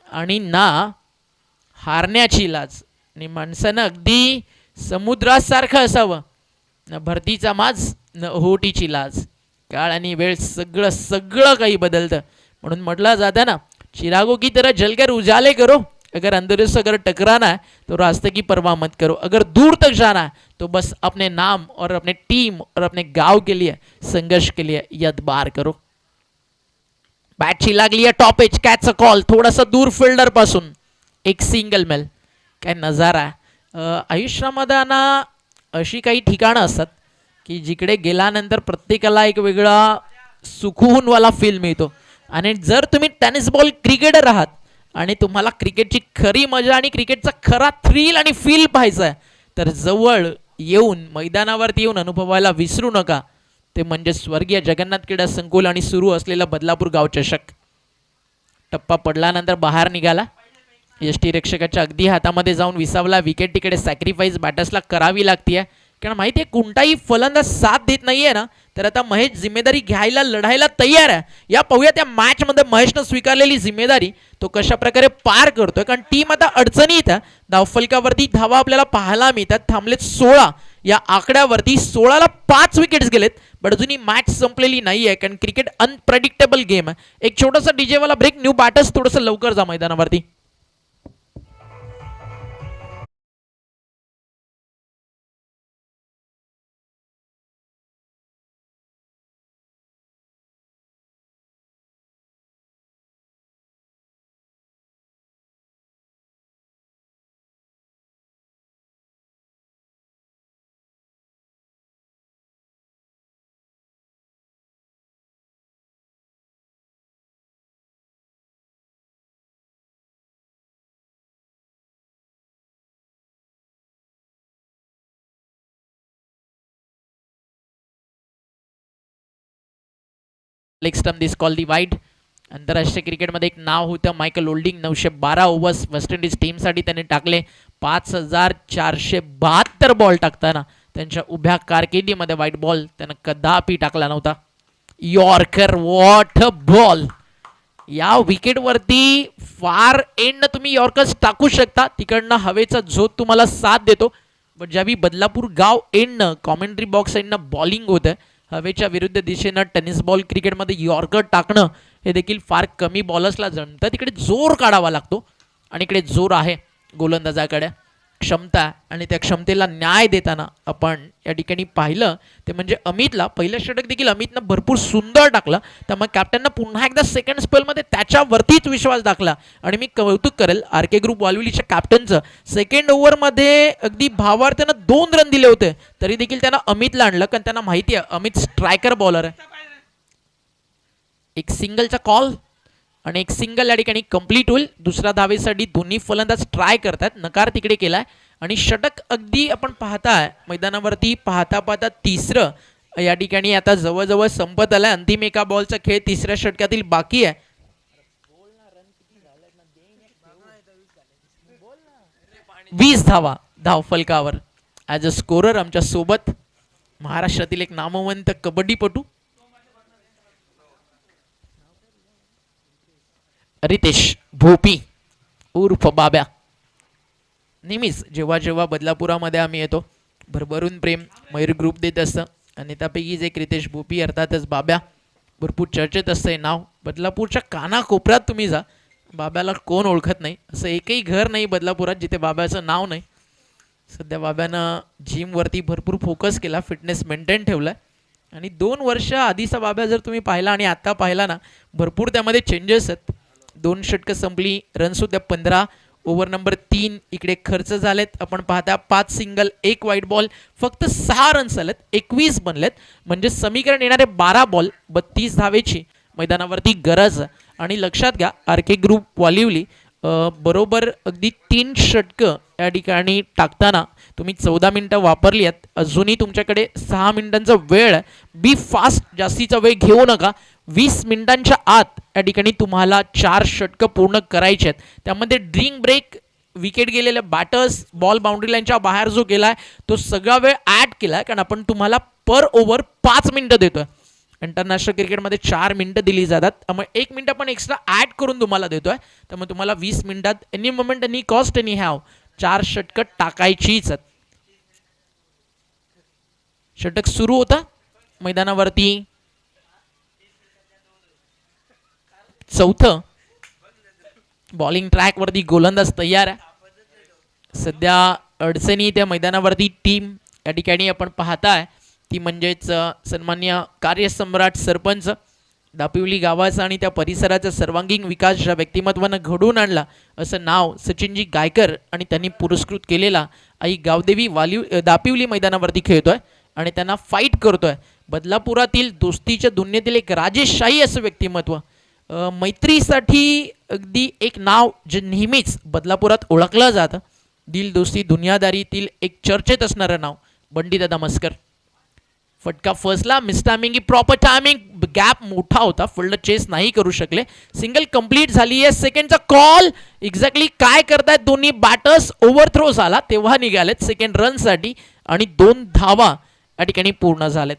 आणि ना हारण्याची लाज. आणि माणसानं अगदी समुद्रासारखं असावं, न भरतीचा माज न ओहोटीची लाज. काळ आणि वेळ सगळं सगळं काही बदलतं. म्हणून म्हटलं जातं ना, चिरागों की तरह जलकर उजाले करो, अगर अंधेरे से अगर टकराना है तो रास्ते की परवाह मत करो, अगर दूर तक जाना है तो बस अपने नाम और अपने टीम और अपने गांव के लिए संघर्ष के लिए यदबार करो. बॅटची लागली आहे top edge, catch a call थोडासा दूर फिल्डर पासून, एक सिंगल मेल. काय नजारा आहे. आयुष्यामध्ये ना अशी काही ठिकाणं असतात की जिकडे गेल्यानंतर प्रत्येकाला एक वेगळा सुकूनवाला फील मिळतो. आणि जर तुम्ही टेनिस बॉल क्रिकेटर आहात आणि तुम्हाला क्रिकेटची खरी मजा आणि क्रिकेटचा खरा थ्रिल आणि फील पाहायचा आहे, तर जवळ येऊन मैदानावरती येऊन अनुभवायला विसरू नका. ते म्हणजे स्वर्गीय जगन्नाथ क्रीडा संकुल आणि सुरू असलेला बदलापूर गाव चषक. टप्पा पडल्यानंतर बाहेर निघाला, यष्टीरक्षकाच्या अगदी हातामध्ये जाऊन विसावला. विकेट तिकडे सॅक्रिफाईस बॅटर्सला करावी लागते, कारण माहिती आहे कोणताही फलंदाज साथ देत नाहीये ना, तर आता महेश जिम्मेदारी घ्यायला लढायला तयार आहे. या पाहूया त्या मॅचमध्ये महेशनं स्वीकारलेली जिम्मेदारी तो कशा प्रकारे पार करतोय. कारण टीम आता अडचणीत आहे. धावफलकावरती धावा आपल्याला पाहायला मिळतात, थांबलेत 16. या आकड्यावरती 16ला 5 विकेट्स गेलेत, पण अजूनही मॅच संपलेली नाही आहे, कारण क्रिकेट अनप्रेडिक्टेबल गेम आहे. एक छोटासा डीजेवाला ब्रेक. न्यू बॅटर्स थोडंसं लवकर जा मैदानावरती. Leg stump this call the wide. आंतरराष्ट्रीय क्रिकेटमध्ये एक नाव होतं Michael Holding. 912 overs West Indies टीमसाठी त्याने टाकले. 5472 बॉल टाकताना त्यांच्या उभ्या कारकिर्दीमध्ये वाईट बॉल त्यानं कदापि टाकला नव्हता. Yorker, what a ball. या विकेटवरती फार एंड तुम्ही यॉर्कर्स टाकू शकता, तिकडनं हवेचा झोत तुम्हाला साथ देतो. पण ज्यावेळी बदलापूर गाव एंडनं कॉमेंट्री बॉक्स एंडनं बॉलिंग होतं, हवेच्या विरुद्ध दिशेनं टेनिस बॉल क्रिकेटमध्ये यॉर्कर टाकणं हे देखील फार कमी बॉलर्सला जमतं. तिकडे जोर काढावा लागतो आणि इकडे जोर आहे गोलंदाजाकडे, क्षमता, आणि त्या क्षमतेला न्याय देताना आपण या ठिकाणी पाहिलं ते म्हणजे अमितला पहिलं षटक देखील अमितनं भरपूर सुंदर टाकलं. त्यामुळे कॅप्टननं पुन्हा एकदा सेकंड स्पेलमध्ये त्याच्यावरतीच विश्वास दाखला. आणि मी कौतुक करेल आर के ग्रुप वालविलीच्या कॅप्टनचं. सेकंड ओव्हरमध्ये अगदी भावार्थानं 2 रन दिले होते, तरी देखील त्यांना अमितला आणलं, कारण त्यांना माहिती आहे अमित स्ट्रायकर बॉलर आहे. एक सिंगलचा कॉल आणि एक सिंगल या ठिकाणी कंप्लीट होईल. दुसऱ्या धावेसाठी दोन्ही फलंदाज ट्राय करतात, नकार तिकडे केलाय. आणि षटक अगदी आपण पाहताय मैदानावरती पाहता पाहता तिसरं या ठिकाणी आता जवळजवळ संपत आलाय. अंतिम एका बॉलचा खेळ तिसऱ्या षटकातील बाकी आहे. 20 धावा धावफलकावर. ॲज अ स्कोरर आमच्या सोबत महाराष्ट्रातील एक नामवंत कबड्डीपटू रितेश भोपी उर्फ बाब्या. नेहमीच जेव्हा जेव्हा बदलापुरामध्ये आम्ही येतो भरभरून प्रेम मयूर ग्रुप देत असतं, आणि त्यापैकी जे रितेश भोपी अर्थातच बाब्या भरपूर चर्चेत असतं नाव. बदलापूरच्या कानाकोपऱ्यात तुम्ही जा, बाब्याला कोण ओळखत नाही असं एकही घर नाही बदलापुरात जिथे बाब्याचं नाव नाही. सध्या बाब्यानं जिमवरती भरपूर फोकस केला, फिटनेस मेंटेन ठेवला आहे. आणि 2 वर्ष आधीचा बाब्या जर तुम्ही पाहिला आणि आता पाहिला ना, भरपूर त्यामध्ये चेंजेस आहेत. 2 षटकं संपली, रन्स होत्या 15. ओव्हर नंबर 3 इकडे खर्च झालेत. आपण पाहता 5 सिंगल 1 वाईट बॉल, फक्त 6 रन्स आलेत, 21 बनलेत. म्हणजे समीकरण येणारे 12 बॉल 32 धावेची मैदानावरती गरज आहे. आणि लक्षात घ्या आर के ग्रुप वालिवली बरोबर अगदी 3 षटकं या ठिकाणी टाकताना तुम्ही 14 मिनटं वापरली आहेत. अजूनही तुमच्याकडे 6 मिनिटांचा वेळ आहे. बी फास्ट, जास्तीचा वेळ घेऊ नका. 20 मिनिटांच्या आत या ठिकाणी तुम्हाला 4 षटकं पूर्ण करायचे आहेत. त्यामध्ये ड्रिंक ब्रेक, विकेट गेलेले बॅटर्स, बॉल बाउंड्री लाईनच्या बाहेर जो गेला आहे तो सगळा वेळ ॲड केला आहे, कारण आपण तुम्हाला पर ओव्हर 5 मिनटं देतो आहे. इंटरनॅशनल क्रिकेटमध्ये 4 मिनटं दिली जातात, त्यामुळे 1 मिनटं आपण एक्स्ट्रा ॲड करून तुम्हाला देतो आहे. त्यामुळे तुम्हाला 20 मिनिटात any moment, any cost, any have 4 षटकं टाकायचीच आहेत. षटक सुरू होतं मैदानावरती. चौथं बॉलिंग ट्रॅकवरती गोलंदाज तयार आहे. सध्या अडचणी त्या मैदानावरती टीम या ठिकाणी आपण पाहताय ती म्हणजेच सन्मान्य कार्यसम्राट सरपंच दापिवली गावाचा आणि त्या परिसराचा सर्वांगीण विकास ज्या व्यक्तिमत्वानं घडवून आणला असं नाव सचिनजी गायकर आणि त्यांनी पुरस्कृत केलेला आई गावदेवी दापिवली मैदानावरती खेळतोय आणि त्यांना फाईट करतोय. बदलापुरातील दोस्तीच्या दुनियेतील एक राजेशाही असं व्यक्तिमत्व, मैत्रीसाठी अगदी एक नाव जे नेहमीच बदलापुरात ओळखलं जातं. दिल दोस्ती दुनियादारीतील एक चर्चेत असणारं नाव बंडीदादा मस्कर. फटका फर्स्टला, miss timing, proper timing, gap मोठा होता, फिल्डर चेस नाही करू शकले. सिंगल कंप्लीट झाली आहे. सेकंडचा कॉल, एक्झॅक्टली काय करतायत दोन्ही बॅटर्स, ओव्हरथ्रो झाला तेव्हा निघालेत सेकंड रनसाठी आणि 2 धावा या ठिकाणी पूर्ण झालेत.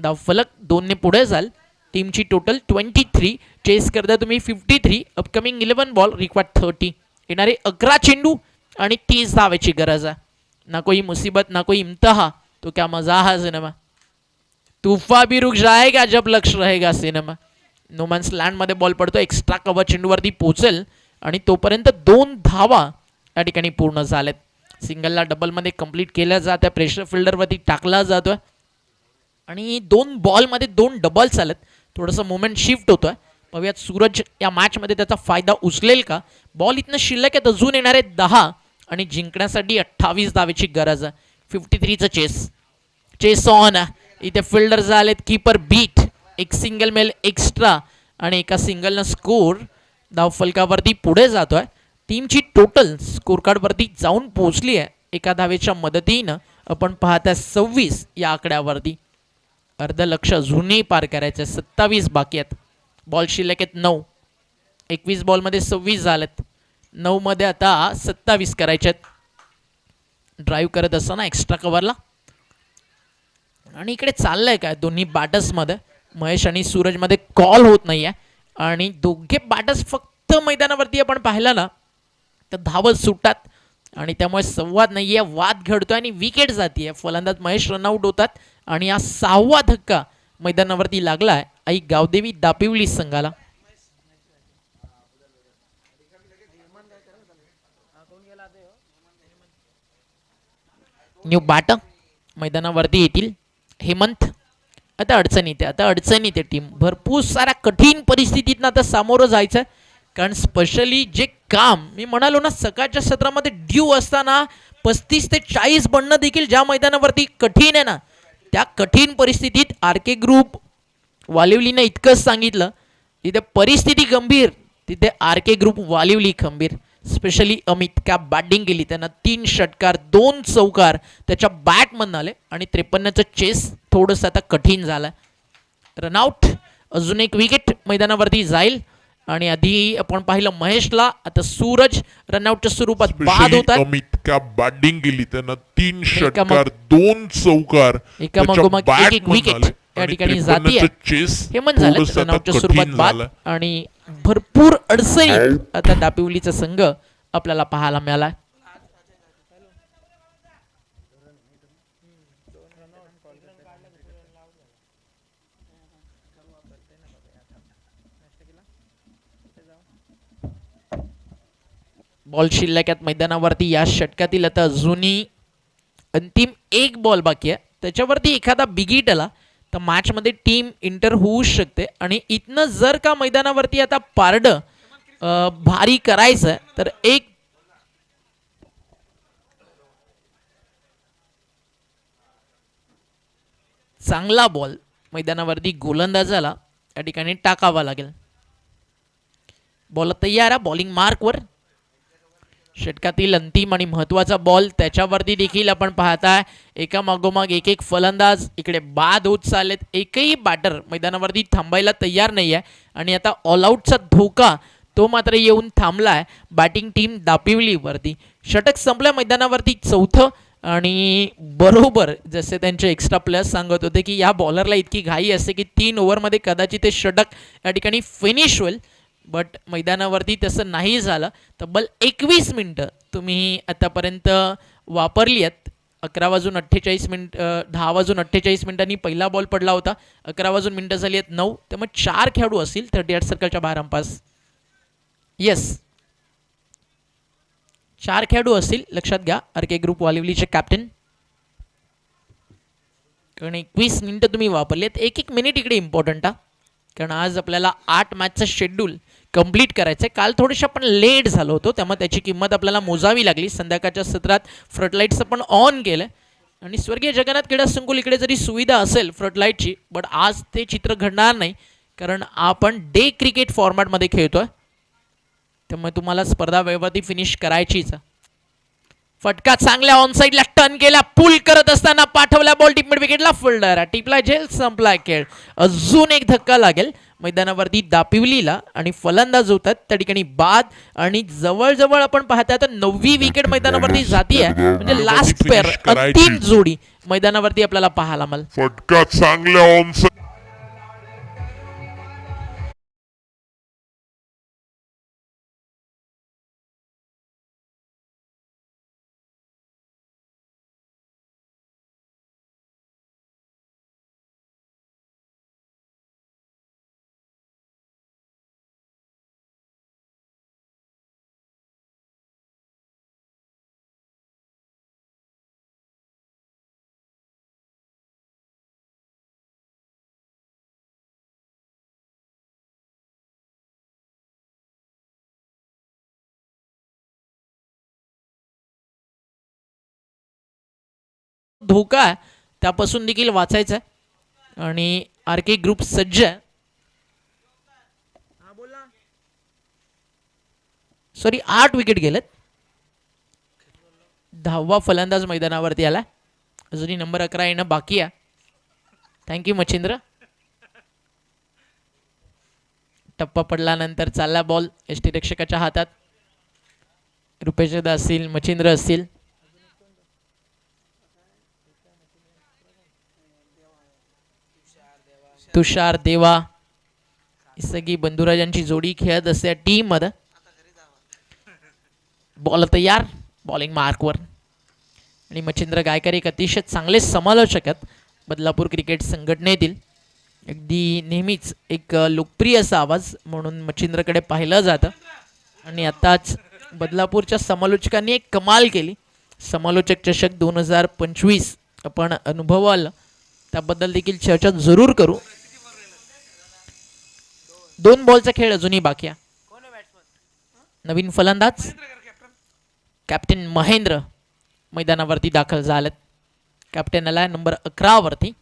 धाव फलक 2ने पुढे जाल. टीमची टोटल 23, चेस करता तुम्ही 53. Upcoming 11 ball, required 30. येणारे 11 चेंडू आणि 30 धावेची गरज आहे. ना कोई मुसीबत ना कोई इम्तहा, तो क्या मजा है सिनेमा. तूफा भी रुक जाएगा जब लक्ष रहेगा सिनेमा. नोमॅन्स लँडमध्ये बॉल पडतो, एक्स्ट्रा कव्हर चेंडूवरती पोचेल आणि तोपर्यंत 2 धावा या ठिकाणी पूर्ण झालेत. सिंगलला डबलमध्ये कंप्लीट केल्या जात्या, प्रेशर फिल्डरवरती टाकला जातोय आणि 2 बॉलमध्ये 2 डबल्स आलेत. थोडंसं मुवमेंट शिफ्ट होतोय. पाहूयात सूरज या मॅचमध्ये त्याचा फायदा उचलेल का. बॉल इथनं शिल्लक आहेत, अजून येणारे 10 आणि जिंकण्यासाठी 28 धावेची गरज आहे. 53चं चेस ऑन. इथे फिल्डर झालेत, कीपर बीट, एक सिंगल मेल एक्स्ट्रा आणि एका सिंगलनं स्कोर धाव फलकावरती पुढे जातोय. टीमची टोटल स्कोर कार्डवरती जाऊन पोहोचली आहे एका धावेच्या मदतीनं. आपण पाहताय 26 या आकड्यावरती. अर्ध लक्ष अजूनही पार करायचं, 27 बाकी आहेत. बॉल शिल्लक आहेत 9. 21 बॉलमध्ये 26 झालेत. 9 मध्ये आता 27 करायचे आहेत. ड्राईव्ह करत असताना एक्स्ट्रा कव्हरला आणि इकडे चाललंय काय दोन्ही बॅटर्समध्ये, महेश आणि सूरजमध्ये कॉल होत नाही आहे आणि दोघे बॅटर्स फक्त मैदानावरती आपण पाहिलं ना तर धावत सुटतात आणि त्यामुळे संवाद नाही आहे, वाद घडतोय आणि विकेट जाते आहे. फलंदाज महेश रनआउट होतात आणि हा 6वा धक्का मैदानावरती लागला आहे आई गावदेवी दापिवली संघाला. न्यू बॅटर मैदानावरती येतील. हेमंत आता अडचणीत आहे टीम. भरपूर साऱ्या कठीण परिस्थितीतनं आता सामोरं जायचं आहे, कारण स्पेशली जे काम मी म्हणालो ना सकाळच्या सत्रामध्ये ड्यू असताना 35 ते 40 बनणं देखील ज्या मैदानावरती कठीण आहे ना, त्या कठीण परिस्थितीत आर के ग्रुप वालिवलीनं इतकंच सांगितलं, तिथे परिस्थिती गंभीर, तिथे आर के ग्रुप वालिवली खंबीर. स्पेशली अमित क्या बॅटिंग केली, त्यांना 3 षटकार 2 चौकार त्याच्या बॅटमधून आले आणि 53चं चेस थोडंसं आता कठीण झालं. रनआउट, अजून एक विकेट मैदानावरती जाईल आणि आधी आपण पाहिलं महेशला, आता सूरज रनआउटच्या स्वरूपात बाद होतात. अमित क्या बॅटिंग केली, त्यांना 3 षटकार 2 चौकार एकामागोमाग एक विकेट या ठिकाणी जाती आहे. हेमंत झालं रनआउटच्या स्वरूपात बाद आणि भरपूर अडचणी आता दापिवलीचा संघ आपल्याला पाहायला मिळाला. बॉल शिल्लक आहेत मैदानावरती या षटकातील. आता अजूनही अंतिम 1 बॉल बाकी आहे, त्याच्यावरती एखादा बिगिट आला तर मॅचमध्ये टीम इंटर होऊ शकते आणि इथनं जर का मैदानावरती आता पारडं भारी करायचं तर एक चांगला बॉल मैदानावरती गोलंदाजाला या ठिकाणी टाकावा लागेल. बॉल तयार आहे बॉलिंग मार्कवर. षटकातील अंतिम आणि महत्त्वाचा बॉल त्याच्यावरती देखील आपण पाहताय एका मागोमाग एक एक फलंदाज इकडे बाद होत चाललेत. एकही बॅटर मैदानावरती थांबायला तयार नाही आहे आणि आता ऑलआउटचा धोका तो मात्र येऊन थांबलाय बॅटिंग टीम दापिवलीवरती. षटक संपल्या मैदानावरती चौथं आणि बरोबर जसे त्यांचे एक्स्ट्रा प्लेयर्स सांगत होते की या बॉलरला इतकी घाई असते की 3 ओव्हरमध्ये कदाचित ते षटक या ठिकाणी फिनिश होईल. बट मैदानावरती तसं नाही झालं. तब्बल 21 मिनटं तुम्ही आतापर्यंत वापरली आहेत. 10 वाजून 48 मिनिटांनी पहिला बॉल पडला होता. 11 वाजून मिनटं झाली आहेत 9. त्यामुळे 4 खेळाडू असतील 38 सर्कलच्या बाहेर अंपास. येस 4 खेळाडू असतील लक्षात घ्या. आरके ग्रुप वालिवलीचे कॅप्टन. कारण 21 मिनिटं तुम्ही वापरली आहेत. एक मिनिट इकडे इम्पॉर्टंट आहे कारण आज आपल्याला 8 मॅचचं शेड्यूल कंप्लीट करायचं आहे. काल थोडेसे आपण लेट झालो होतो त्यामुळे त्याची किंमत आपल्याला मोजावी लागली. संध्याकाळच्या सत्रात फ्लडलाईट्स आपण ऑन केलं आणि स्वर्गीय जगन्नाथ क्रीडा संकुल इकडे जरी सुविधा असेल फ्लडलाईटची बट आज ते चित्र घडणार नाही कारण आपण डे क्रिकेट फॉर्मॅटमध्ये खेळतोय. त्यामुळे तुम्हाला स्पर्धा वेळेवरती फिनिश करायचीच. फटका चांगल्या ऑन साईडला टर्न केला. पुल करत असताना पाठवला बॉल टिपमिड विकेटला. फिल्डर टिपला झेल संपला खेळ. अजून एक धक्का लागेल मैदानावरती दापिवलीला आणि फलंदाज होतात त्या ठिकाणी बाद. आणि जवळजवळ आपण पाहता तर 9वी विकेट मैदानावरती जाती आहे म्हणजे लास्ट पेअर अंतिम जोडी मैदानावरती आपल्याला पाहायला मिळेल. फटका चांगल्या ऑन धोका आहे त्यापासून देखील वाचायचं आहे आणि आरके ग्रुप सज्ज आहे. सॉरी 8 विकेट गेलेत. 10वा फलंदाज मैदानावरती आला. अजूनही नंबर 11 येणं बाकी आहे. थँक्यू मच्छिंद्र. टप्पा पडल्यानंतर चालला बॉल यष्टीरक्षकाच्या हातात. रुपेश दादा असतील मच्छिंद्र असतील. तुषार देवा ही सगळी बंधुराजांची जोडी खेळत असते टीम मध्ये. बॉल तयार बॉलिंग मार्कवर आणि मच्छिंद्र गायकर एक अतिशय चांगले समालोचक आहेत बदलापूर क्रिकेट संघटनेतील. अगदी नेहमीच एक लोकप्रिय असा आवाज म्हणून मच्छिंद्रकडे पाहिलं जातं आणि आताच बदलापूरच्या समालोचकांनी एक कमाल केली. समालोचक चषक 2025 आपण अनुभवाल त्याबद्दल देखील चर्चा जरूर करू. 2 बॉलचा खेळ अजूनही बाकी आहे. नवीन फलंदाज कॅप्टन महेंद्र मैदानावरती दाखल झालेत. कॅप्टन आला नंबर 11 वरती.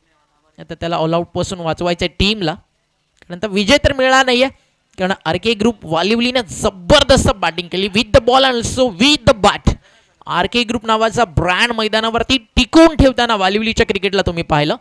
आता त्याला ऑलआउट पासून वाचवायचं आहे टीमला कारण आता विजय तर मिळणार नाहीये कारण आरके ग्रुप वालिवलीने जबरदस्त बॅटिंग केली with the ball and also with the bat. RK group नावाचा ब्रँड मैदानावरती टिकवून ठेवताना वालिवलीच्या क्रिकेटला तुम्ही पाहिलं.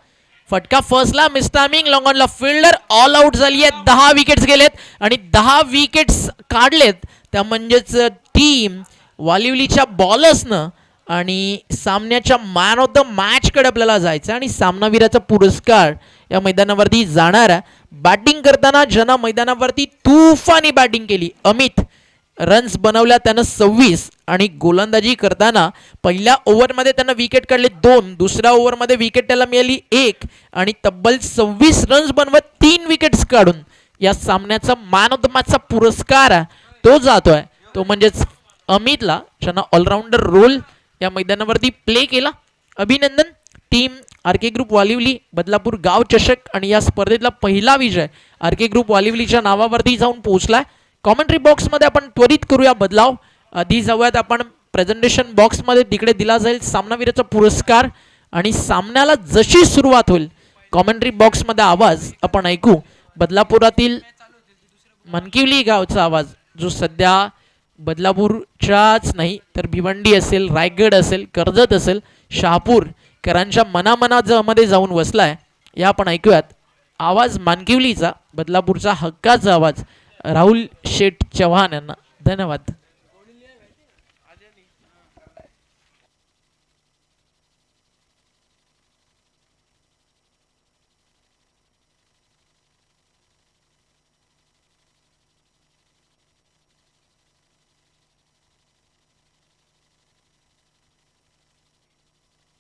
फटका फर्स्टला मिस टायमिंग लॉंग ऑनला फिल्डर ऑल आउट झाली आहे. 10 विकेट्स गेलेत आणि 10 विकेट्स काढलेत. त्या म्हणजेच टीम वालिवलीच्या बॉलर्सनं आणि सामन्याच्या मॅन ऑफ द मॅच कडे आपल्याला जायचं आणि सामनावीराचा पुरस्कार या मैदानावरती जाणार आहे. बॅटिंग करताना ज्यांना मैदानावरती तुफानी बॅटिंग केली अमित रन्स बनवल्या त्यानं 26 आणि गोलंदाजी करताना पहिल्या ओव्हरमध्ये त्यानं विकेट काढले 2. दुसऱ्या ओव्हरमध्ये विकेट त्याला मिळाली 1 आणि तब्बल 26 रन्स बनवत 3 विकेट्स काढून या सामन्याचा मॅन ऑफ द मॅचचा पुरस्कार आहे तो जातोय. तो म्हणजेच अमितला ज्यांना ऑलराऊंडर रोल या मैदानावरती प्ले केला. अभिनंदन. टीम आरके ग्रुप वालिवली बदलापूर गाव चषक आणि या स्पर्धेतला पहिला विजय आरके ग्रुप वालिवलीच्या नावावरती जाऊन पोहोचलाय. कॉमेंट्री बॉक्समध्ये आपण त्वरित करूया बदलाव. आधी जाऊयात आपण प्रेझेंटेशन बॉक्समध्ये. तिकडे दिला जाईल सामनावीराचा पुरस्कार आणि सामन्याला जशी सुरुवात होईल कॉमेंट्री बॉक्समध्ये आवाज आपण ऐकू. बदलापुरातील मनकिवली गावचा आवाज जो सध्या बदलापूरच्याच नाही तर भिवंडी असेल, रायगड असेल, कर्जत असेल, शहापूरकरांच्या मनामध्ये जाऊन बसलाय. या आपण ऐकूयात आवाज मानकिवलीचा, बदलापूरचा हक्काचा आवाज राहुल शेठ चव्हाण यांना. धन्यवाद.